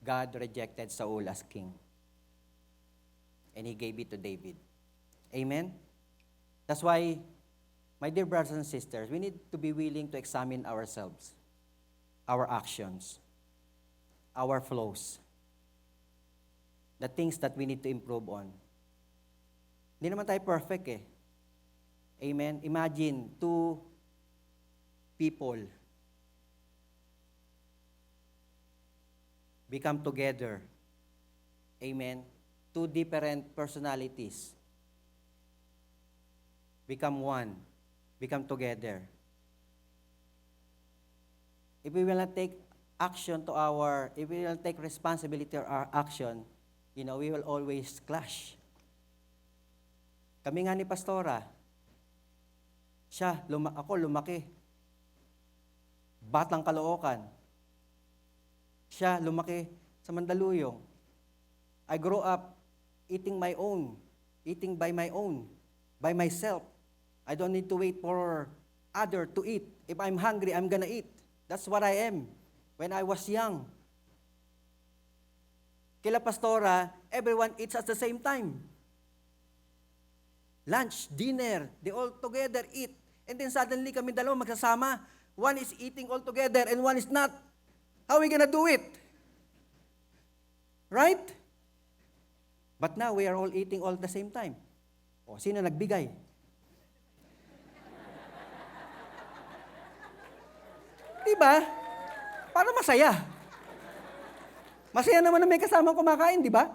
God rejected Saul as king. And He gave it to David. Amen? That's why, my dear brothers and sisters, we need to be willing to examine ourselves, our actions, our flows. the things that we need to improve on. Hindi naman tayo perfect eh. Amen? Imagine, two people become together. Amen? Two different personalities become one, become together. If we will not take if we will not take responsibility to our action, we will always clash. Kami nga ni Pastora, ako lumaki. Batang Caloocan. Siya lumaki sa Mandaluyong. I grew up eating by myself. I don't need to wait for other to eat. If I'm hungry, I'm gonna eat. That's what I am when I was young. Kila Pastora, everyone eats at the same time. Lunch, dinner, they all together eat. And then suddenly kami dalawa magsasama. One is eating all together and one is not. How are we gonna do it? Right? But now we are all eating all at the same time. O, sino nagbigay? Diba? Para masaya. Masaya naman na may kasamang kumakain, di ba?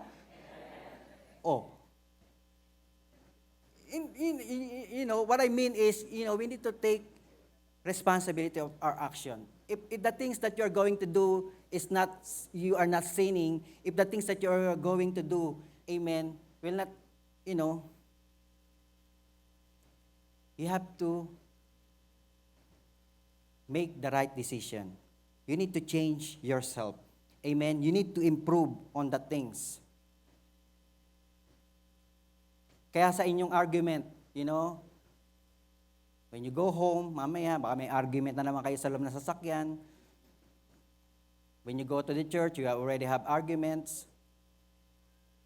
Oh. What I mean is, we need to take responsibility of our action. If the things that you're going to do you are not sinning, if the things that you're going to do, amen, will not, you have to make the right decision. You need to change yourself. Amen. You need to improve on the things. Kaya sa inyong argument, when you go home, mamaya, baka may argument na naman kayo sa loob ng sasakyan. When you go to the church, you already have arguments.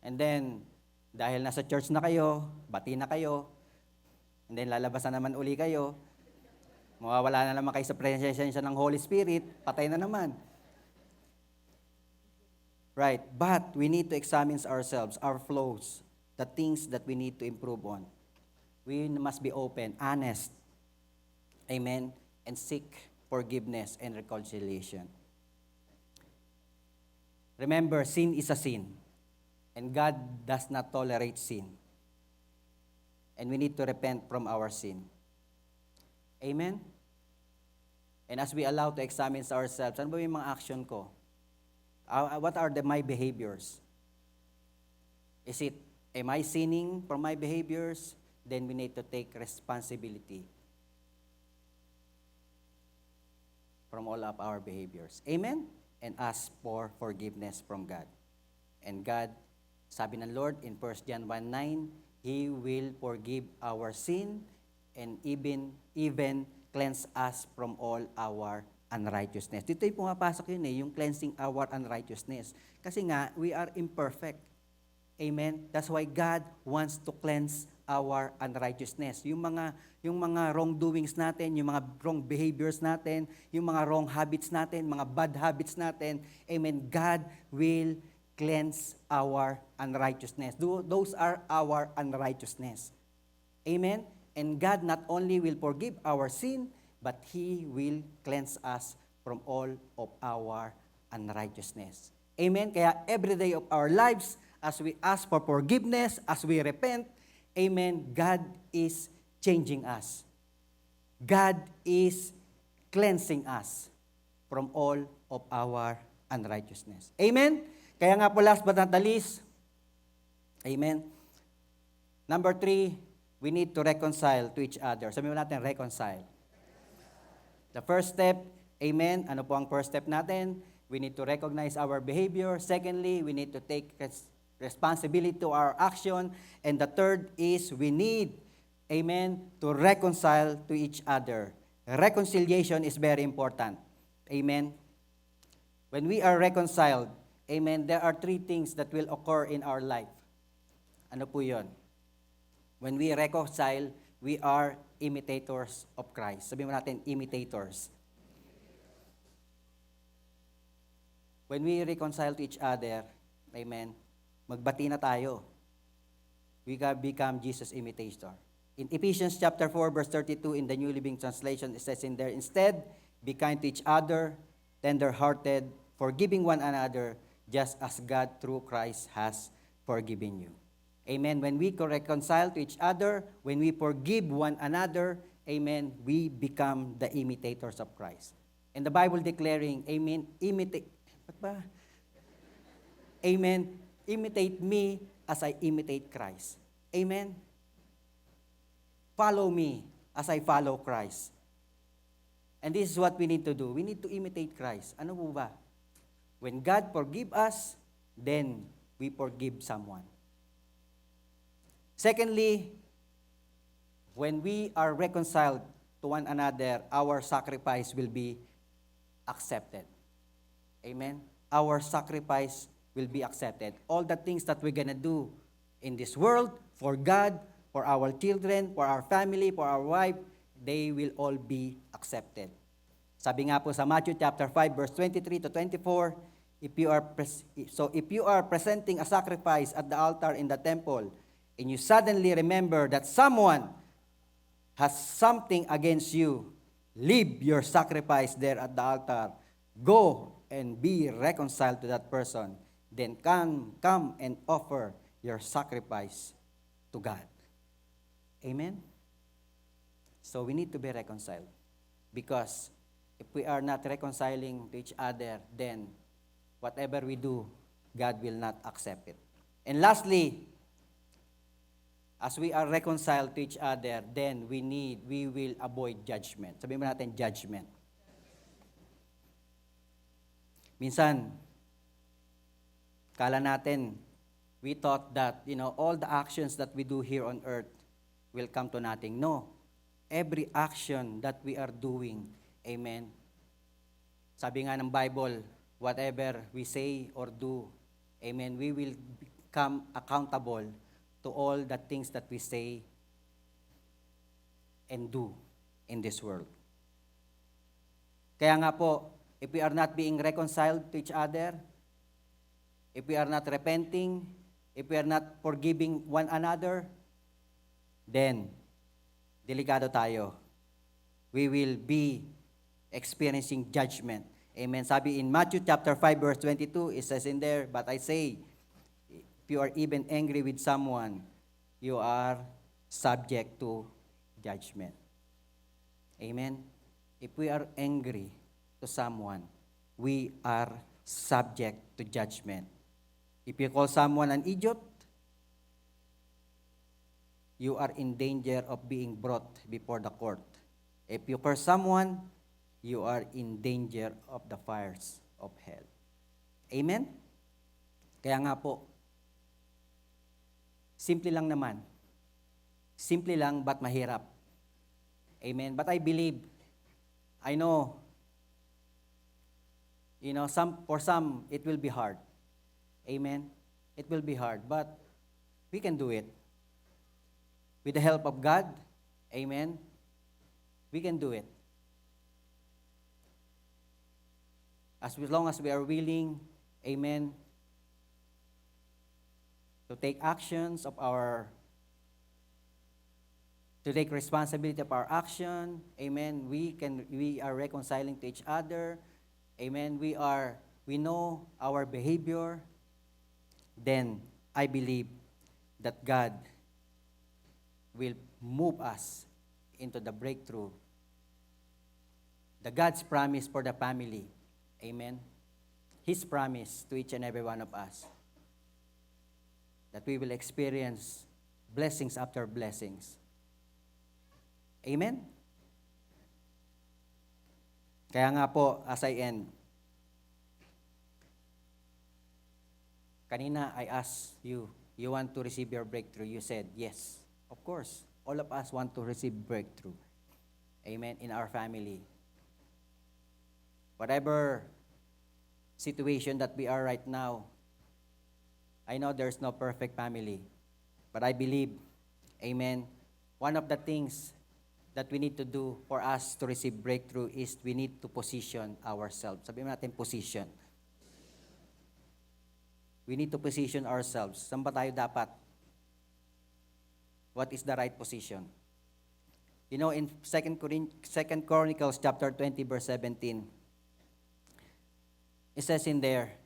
And then, dahil nasa church na kayo, bati na kayo, and then lalabas na naman uli kayo, mawawala na naman kayo sa presensya ng Holy Spirit, patay na naman. Right, but we need to examine ourselves, our flaws, the things that we need to improve on. We must be open, honest, amen, and seek forgiveness and reconciliation. Remember, sin is a sin, and God does not tolerate sin. And we need to repent from our sin. Amen? And as we allow to examine ourselves, ano ba yung mga action ko? What are my behaviors? Am I sinning from my behaviors? Then we need to take responsibility from all of our behaviors. Amen? And ask for forgiveness from God. And God, sabi ng Lord in 1 John 1:9, He will forgive our sin and even cleanse us from all our unrighteousness. Dito yung pumapasok yun yung cleansing our unrighteousness. Kasi nga, we are imperfect. Amen? That's why God wants to cleanse our unrighteousness. Yung mga wrongdoings natin, yung mga wrong behaviors natin, yung mga wrong habits natin, mga bad habits natin, amen, God will cleanse our unrighteousness. Those are our unrighteousness. Amen? And God not only will forgive our sin, but He will cleanse us from all of our unrighteousness. Amen? Kaya every day of our lives, as we ask for forgiveness, as we repent, amen, God is changing us. God is cleansing us from all of our unrighteousness. Amen? Kaya nga po last but not the least, amen, number 3, we need to reconcile to each other. Sabihin mo natin, reconcile. The first step, amen, ano po ang first step natin? We need to recognize our behavior. Secondly, we need to take responsibility to our action. And the third is we need, amen, to reconcile to each other. Reconciliation is very important. Amen. When we are reconciled, amen, there are 3 things that will occur in our life. Ano po yun? When we reconcile, we are imitators of Christ. Sabihin mo natin, imitators. When we reconcile to each other, amen, Magbati na tayo. We can become Jesus' imitator. In Ephesians chapter 4, verse 32, in the New Living Translation, it says in there, instead, be kind to each other, tender-hearted, forgiving one another, just as God through Christ has forgiven you. Amen. When we reconcile to each other, when we forgive one another, amen, we become the imitators of Christ. And the Bible declaring, amen, Amen, imitate me as I imitate Christ. Amen. Follow me as I follow Christ. And this is what we need to do. We need to imitate Christ. Ano po ba? When God forgive us, then we forgive someone. Secondly, when we are reconciled to one another, our sacrifice will be accepted. Amen? Our sacrifice will be accepted. All the things that we're gonna do in this world, for God, for our children, for our family, for our wife, they will all be accepted. Sabi nga po sa Matthew chapter 5, verse 23 to 24, if you are presenting a sacrifice at the altar in the temple, and you suddenly remember that someone has something against you, leave your sacrifice there at the altar. Go and be reconciled to that person. Then come and offer your sacrifice to God. Amen? So we need to be reconciled. Because if we are not reconciling to each other, then whatever we do, God will not accept it. And lastly, as we are reconciled to each other, then we will avoid judgment. Sabihin mo natin, judgment. Minsan, kala natin, we thought that, all the actions that we do here on earth will come to nothing. No. Every action that we are doing, amen. Sabi nga ng Bible, whatever we say or do, amen, we will become accountable to all the things that we say and do in this world. Kaya nga po, if we are not being reconciled to each other, if we are not repenting, if we are not forgiving one another, then, delikado tayo. We will be experiencing judgment. Amen. Sabi in Matthew chapter 5, verse 22, it says in there, but I say, if you are even angry with someone, you are subject to judgment. Amen? If we are angry to someone, we are subject to judgment. If you call someone an idiot, you are in danger of being brought before the court. If you curse someone, you are in danger of the fires of hell. Amen? Kaya nga po, simple lang naman. Simple lang but mahirap. Amen? But I believe, I know, for some, it will be hard. Amen? It will be hard, but we can do it. With the help of God, amen, we can do it. As long as we are willing, amen, to take actions to take responsibility of our action, amen, we are reconciling to each other, amen, we know our behavior, then I believe that God will move us into the breakthrough, the God's promise for the family, amen, His promise to each and every one of us, that we will experience blessings after blessings. Amen? Kaya nga po, as I end, kanina I asked you want to receive your breakthrough? You said, yes. Of course, all of us want to receive breakthrough. Amen, in our family. Whatever situation that we are right now, I know there's no perfect family, but I believe, amen, one of the things that we need to do for us to receive breakthrough is we need to position ourselves. Sabihin natin, position. We need to position ourselves. Saan ba tayo dapat? What is the right position? You know, in 2 Chronicles chapter 20, verse 17, it says in there,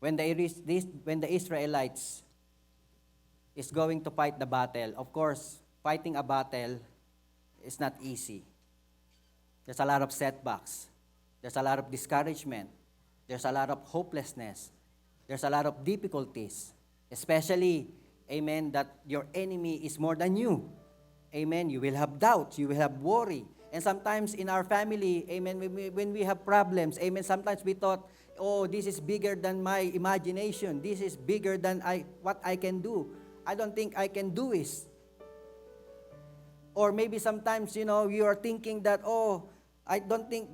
when the Israelites is going to fight the battle, of course, fighting a battle is not easy. There's a lot of setbacks. There's a lot of discouragement. There's a lot of hopelessness. There's a lot of difficulties, especially, amen, that your enemy is more than you. Amen. You will have doubts. You will have worry. And sometimes in our family, amen, when we have problems, amen, sometimes we thought, oh, this is bigger than my imagination. This is bigger than what I can do. I don't think I can do this. Or maybe sometimes, you know, you are thinking that, oh, I don't think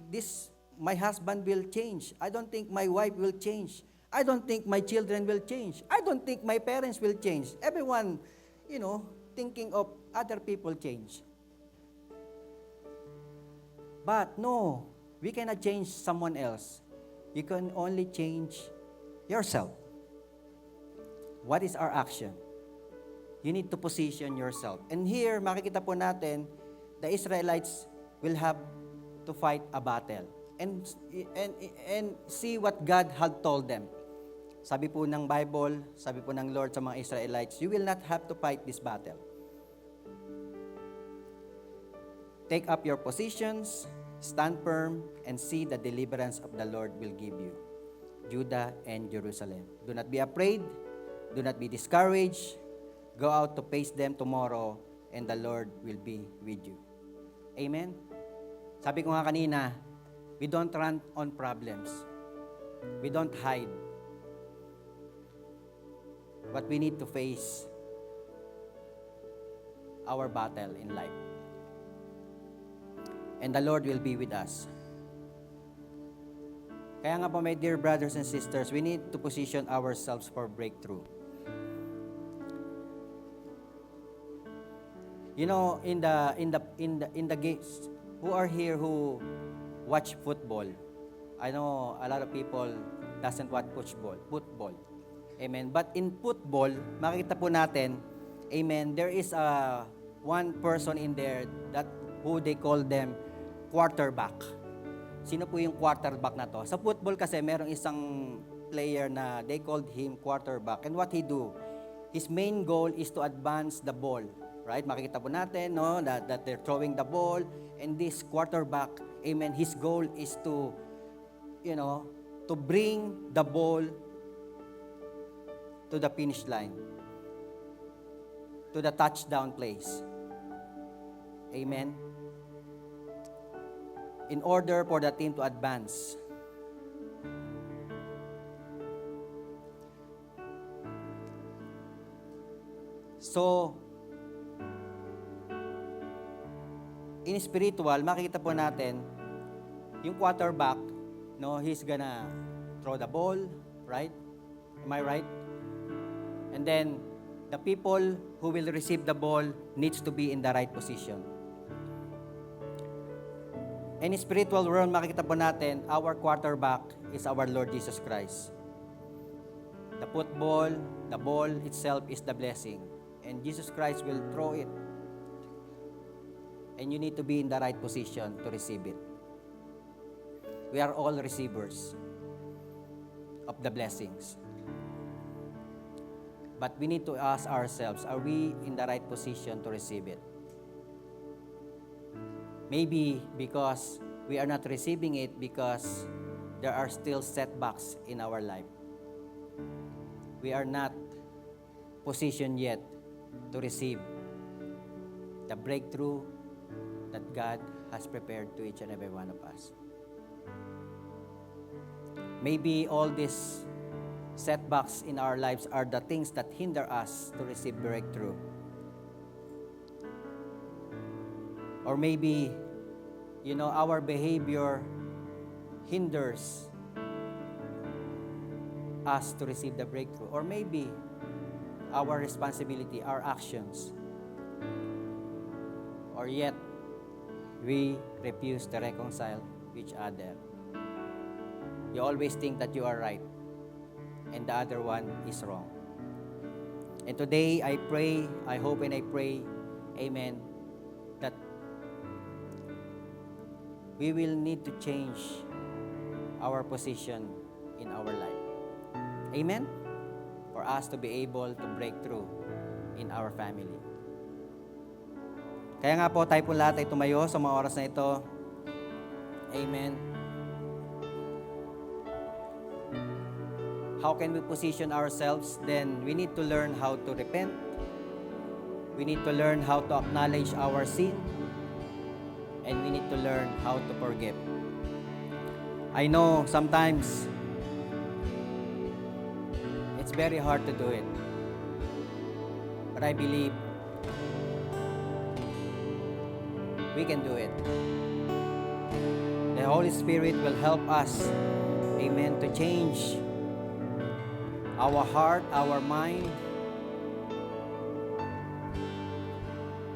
my husband will change. I don't think my wife will change. I don't think my children will change. I don't think my parents will change. Everyone, you know, thinking of other people change. But no, we cannot change someone else. You can only change yourself. What is our action? You need to position yourself. And here, makikita po natin, the Israelites will have to fight a battle. And see what God had told them. Sabi po ng Bible, sabi po ng Lord sa mga Israelites, you will not have to fight this battle. Take up your positions, stand firm, and see the deliverance of the Lord will give you, Judah and Jerusalem. Do not be afraid. Do not be discouraged. Go out to face them tomorrow, and the Lord will be with you. Amen? Sabi ko nga kanina, we don't run on problems. We don't hide. But we need to face our battle in life. And the Lord will be with us. Kaya nga po, my dear brothers and sisters, we need to position ourselves for breakthrough. You know, in the games, who are here who watch football? I know a lot of people doesn't watch football. Amen. But in football, makikita po natin, amen, there is one person in there that who they call them quarterback. Sino po yung quarterback na to? Sa football kasi merong isang player na they called him quarterback. And what he do? His main goal is to advance the ball. Right? Makikita po natin, no, that they're throwing the ball, and this quarterback, amen, his goal is to, you know, to bring the ball to the finish line, to the touchdown place. Amen. In order for the team to advance. So, in spiritual, makikita po natin, yung quarterback, no, he's gonna throw the ball, right? Am I right? And then, the people who will receive the ball needs to be in the right position. In spiritual world, makikita po natin, our quarterback is our Lord Jesus Christ. The football, the ball itself is the blessing. And Jesus Christ will throw it. And you need to be in the right position to receive it. We are all receivers of the blessings. But we need to ask ourselves, are we in the right position to receive it? Maybe because we are not receiving it because there are still setbacks in our life. We are not positioned yet to receive the breakthrough that God has prepared to each and every one of us. Maybe all these setbacks in our lives are the things that hinder us to receive breakthrough. Or maybe, you know, our behavior hinders us to receive the breakthrough. Or maybe our responsibility, our actions. Or yet, we refuse to reconcile each other. You always think that you are right. and the other one is wrong. And today, I pray, I hope and I pray, amen, that we will need to change our position in our life. Amen? For us to be able to break through in our family. Kaya nga po, tayo po lahat ay tumayo sa mga oras na ito. Amen. How can we position ourselves? Then we need to learn how to repent. We need to learn how to acknowledge our sin. And we need to learn how to forgive. I know sometimes it's very hard to do it. But I believe we can do it. The Holy Spirit will help us, amen, to change our heart, our mind,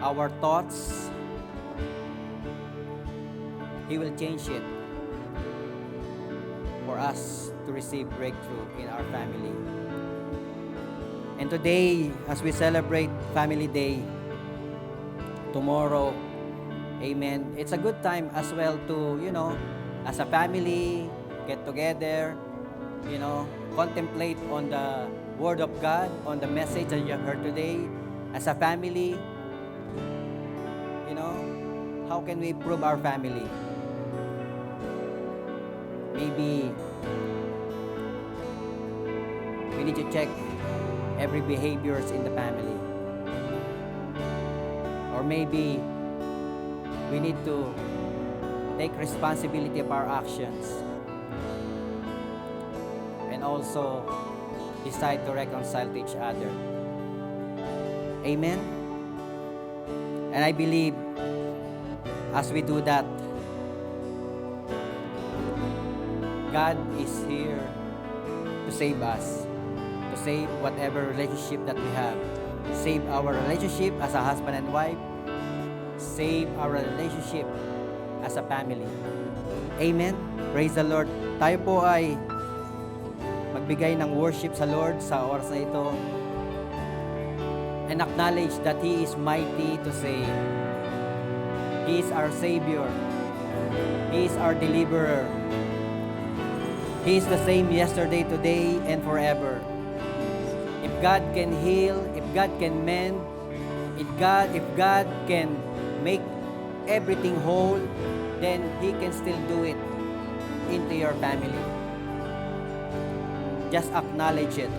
our thoughts. He will change it for us to receive breakthrough in our family. And today, as we celebrate Family Day, tomorrow, amen, it's a good time as well to, as a family, get together, contemplate on the Word of God, on the message that you have heard today. As a family, how can we improve our family? Maybe we need to check every behaviors in the family. Or maybe we need to take responsibility of our actions and also decide to reconcile to each other. Amen? And I believe as we do that, God is here to save us, to save whatever relationship that we have. Save our relationship as a husband and wife. Save our relationship as a family. Amen? Praise the Lord. Tayo po ay magbigay ng worship sa Lord sa oras na ito and acknowledge that He is mighty to save. He is our Savior. He is our Deliverer. He is the same yesterday, today, and forever. If God can heal, if God can mend, if God can make everything whole, then He can still do it into your family. Just acknowledge it,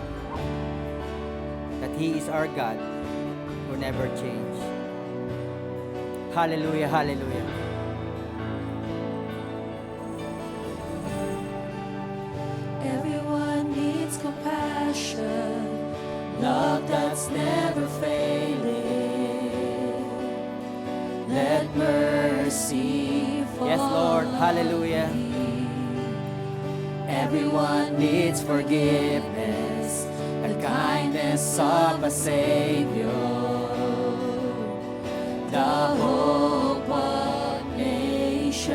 that He is our God who never change. Hallelujah, hallelujah. Everyone needs compassion, love that's never failing. Let mercy fall. Yes, Lord. Hallelujah. Everyone needs forgiveness, the kindness of a Savior, the hope of nations.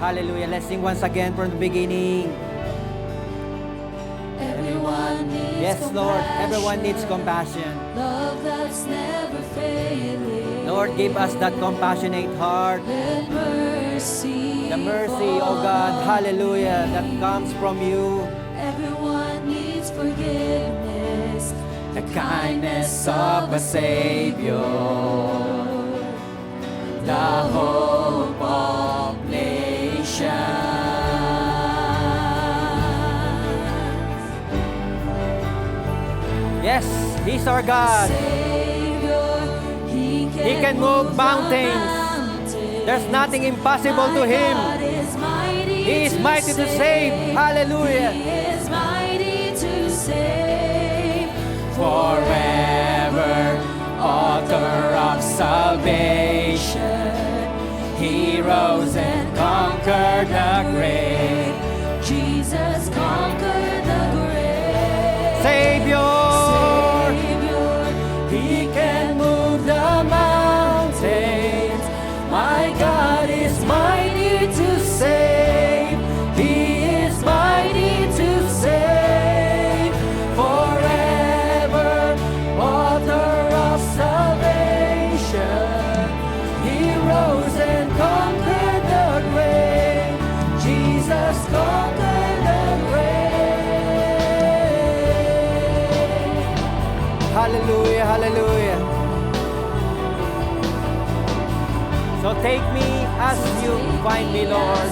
Hallelujah. Let's sing once again from the beginning. Everyone needs Yes, Lord. Everyone needs compassion. love that's never failing. Lord, give us that compassionate heart. Let mercy The mercy, oh God, hallelujah, that comes from you. Everyone needs forgiveness, the kindness of a Savior, the hope of nations. Yes, He's our God. Savior, He can move mountains. There's nothing impossible to Him. He is mighty to save. Hallelujah. He is mighty to save forever, author of salvation. He rose and conquered the grave. Jesus conquered the grave. Savior. He can move the mountains. My God is mighty to save. rose and conquered the grave. Jesus conquered the grave. Hallelujah, hallelujah. So take me as you find me, Lord.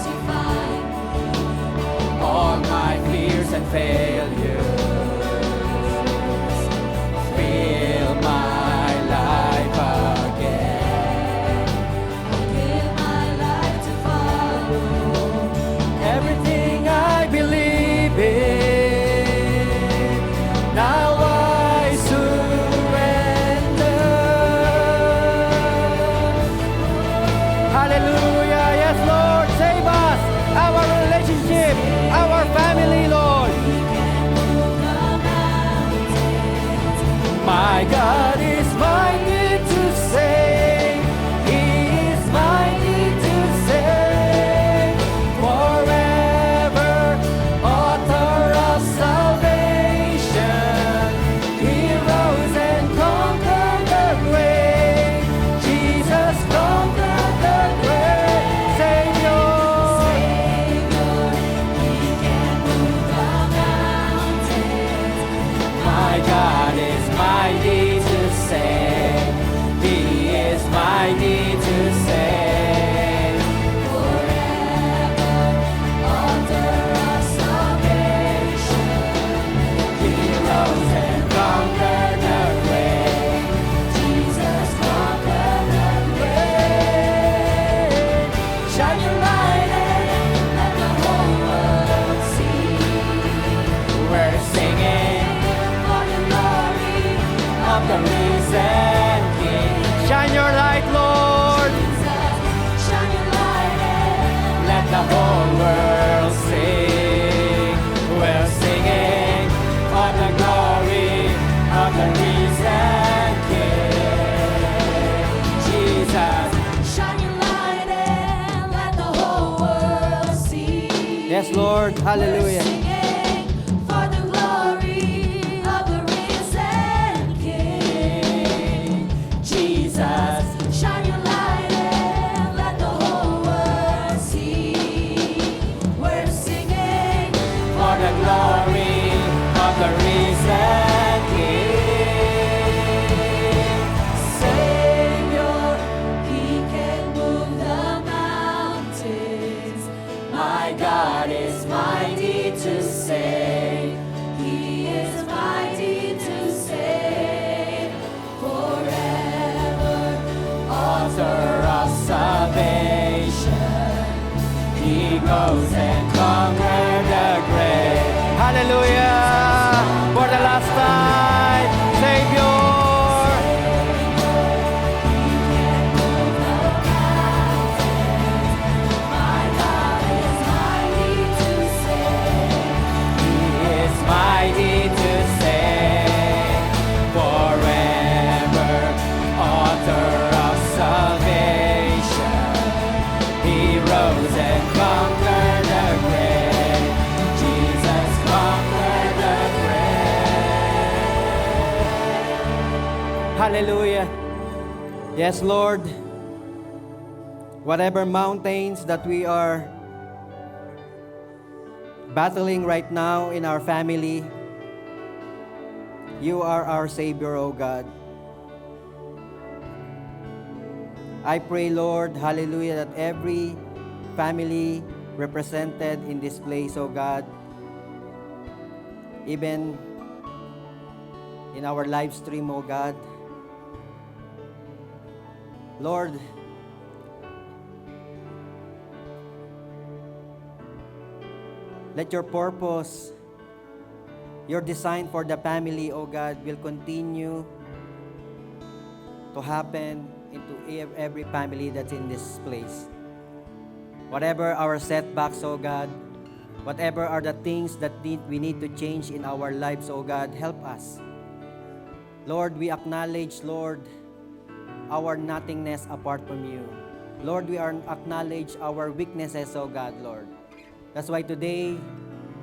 All my fears and failures, fill my life again. Give my life to follow. Everything I believe in, now I surrender. Hallelujah, yes, Lord, save us, our relationship, our family, Lord. My God is mighty to save. He is mighty to save. Forever, author of salvation. He rose and conquered the grave. Jesus conquered the grave. Savior. My God is mighty to save. He is mighty to save. Forever, author of salvation. He rose and conquered the grave. Jesus conquered the Grave. Shine your light grave. Let the whole world see. We're singing For the glory of the risen King. Shine your light, Lord. Jesus, shine your light and Let the whole world sing. We're singing for the glory of the risen King. Jesus. shine your light and let the whole world see. Yes, Lord. Hallelujah. We're singing for the glory of the risen King. Jesus, shine your light and let the whole world see. We're singing For the glory of the risen King. Savior, He can move the mountains. My God is mighty to save. He is mighty to save forever. Author of salvation. He goes and conquered the grave. Hallelujah. For the last time, Savior. My God is mighty to save. He is mighty to save forever, author of salvation. He rose and conquered the grave. Jesus conquered the grave. Hallelujah. Yes, Lord. Whatever mountains that we are battling right now in our family, you are our Savior, O God. I pray, Lord, hallelujah, that every family represented in this place, O God, even in our live stream, O God, Lord, let your purpose, your design for the family, O God, will continue to happen into every family that's in this place. Whatever our setbacks, O God, whatever are the things that we need to change in our lives, O God, help us. Lord, we acknowledge, Lord, our nothingness apart from you. Lord, we acknowledge our weaknesses, O God, Lord. That's why today,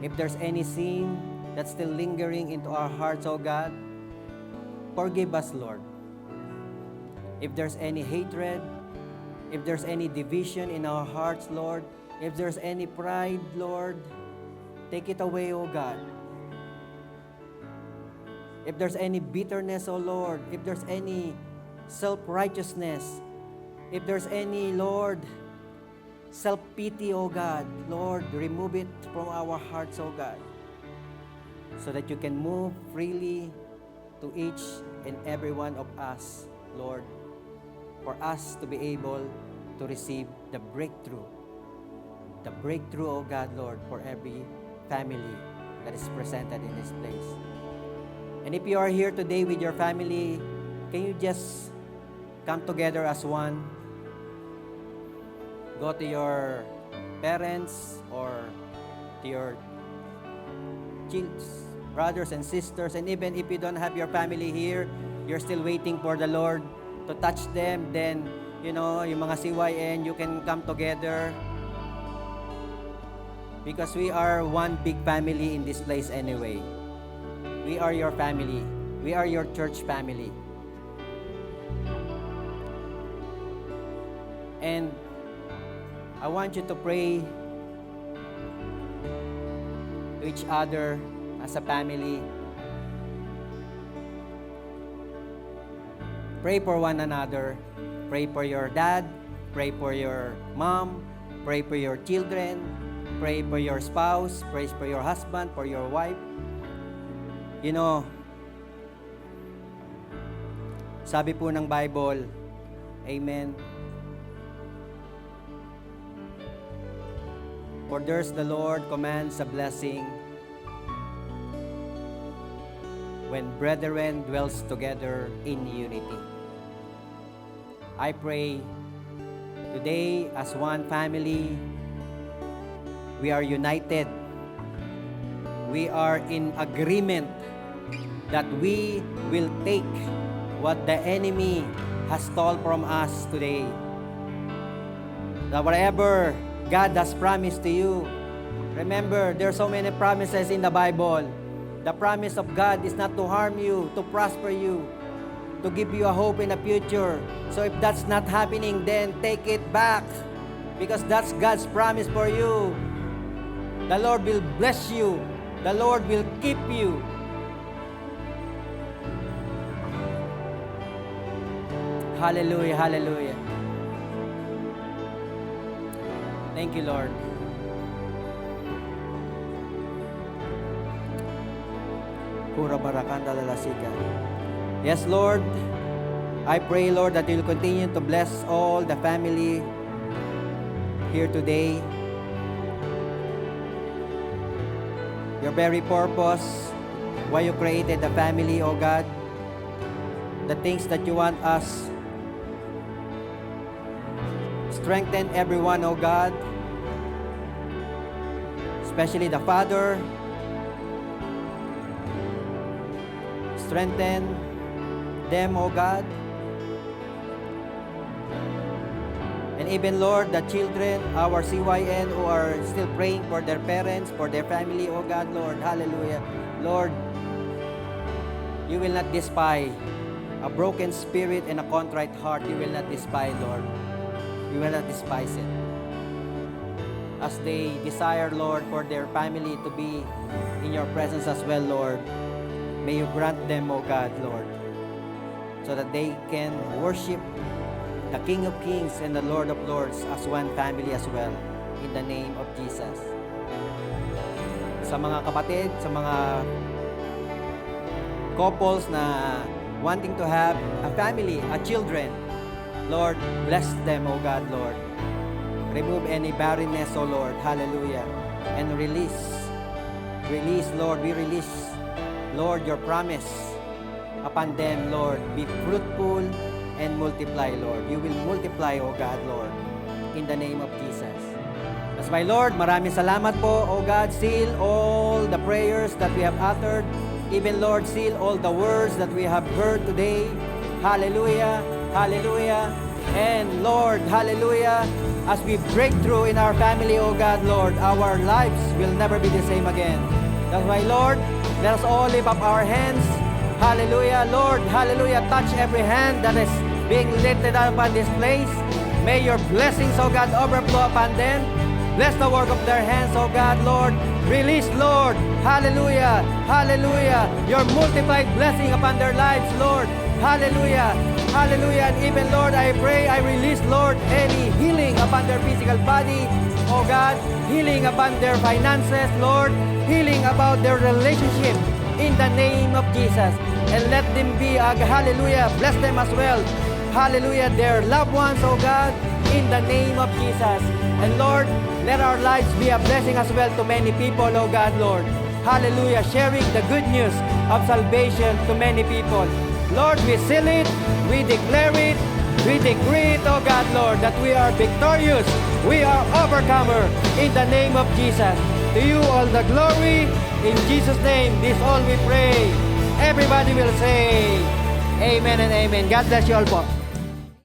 if there's any sin that's still lingering into our hearts, O God, forgive us, Lord. If there's any hatred, If there's any division in our hearts, Lord, if there's any pride, Lord, take it away, O God. If there's any bitterness, O Lord, if there's any self-righteousness, if there's any, Lord, self-pity, O God, Lord, remove it from our hearts, O God, so that you can move freely to each and every one of us, Lord, for us to be able to receive the breakthrough, O God, Lord, for every family that is presented in this place. And if you are here today with your family, can you just come together as one? Go to your parents or to your brothers and sisters, and even if you don't have your family here, you're still waiting for the Lord to touch them, then, yung mga CYN, you can come together. Because we are one big family in this place anyway. We are your family. We are your church family. And I want you to pray to each other as a family. Pray for one another. Pray for your dad. Pray for your mom. Pray for your children. Pray for your spouse. Pray for your husband, for your wife. Sabi po ng Bible, amen, for there's the Lord commands a blessing when brethren dwells together in unity. I pray today as one family, we are united. We are in agreement that we will take what the enemy has stole from us today. That whatever God has promised to you, remember, there are so many promises in the Bible. The promise of God is not to harm you, to prosper you, to give you a hope in the future. So if that's not happening, then take it back, because that's God's promise for you. The Lord will bless you. The Lord will keep you. Hallelujah, hallelujah. Thank you, Lord. Pura barakanda lalasika. Yes, Lord. I pray, Lord, that you'll continue to bless all the family here today. Your very purpose, why you created the family, O God, the things that you want us. Strengthen everyone, O God, especially the father. Strengthen them, O God. And even, Lord, the children, our CYN who are still praying for their parents, for their family, O God, Lord, hallelujah. Lord, you will not despise a broken spirit and a contrite heart. You will not despise, Lord. You will not despise it. As they desire, Lord, for their family to be in your presence as well, Lord, may you grant them, O God, Lord, so that they can worship the King of Kings and the Lord of Lords as one family as well, in the name of Jesus. Sa mga kapatid, sa mga couples na wanting to have a family, a children, Lord, bless them, O God, Lord. Remove any barrenness, O Lord, hallelujah. And release, Lord, we release, Lord, your promise upon them, Lord. Be fruitful and multiply, Lord. You will multiply, O God, Lord, in the name of Jesus. That's why, Lord, maraming salamat po, O God. Seal all the prayers that we have uttered. Even, Lord, seal all the words that we have heard today. Hallelujah, hallelujah. And, Lord, hallelujah, as we break through in our family, O God, Lord, our lives will never be the same again. That's why, Lord, let us all lift up our hands. Hallelujah, Lord, hallelujah. Touch every hand that is being lifted up on this place. May your blessings, O God, overflow upon them. Bless the work of their hands, O God, Lord. Release, Lord. Hallelujah. Hallelujah. Your multiplied blessing upon their lives, Lord. Hallelujah. Hallelujah. And even, Lord, I pray, I release, Lord, any healing upon their physical body, O God. Healing upon their finances, Lord. Healing about their relationship in the name of Jesus. And let them be, hallelujah, bless them as well. Hallelujah, their loved ones, O God, in the name of Jesus. And Lord, let our lives be a blessing as well to many people, O God, Lord. Hallelujah, sharing the good news of salvation to many people. Lord, we seal it, we declare it, we decree it, O God, Lord, that we are victorious, we are overcomer in the name of Jesus. To you all the glory, in Jesus' name, this all we pray. Everybody will say, Amen and Amen. God bless you all po.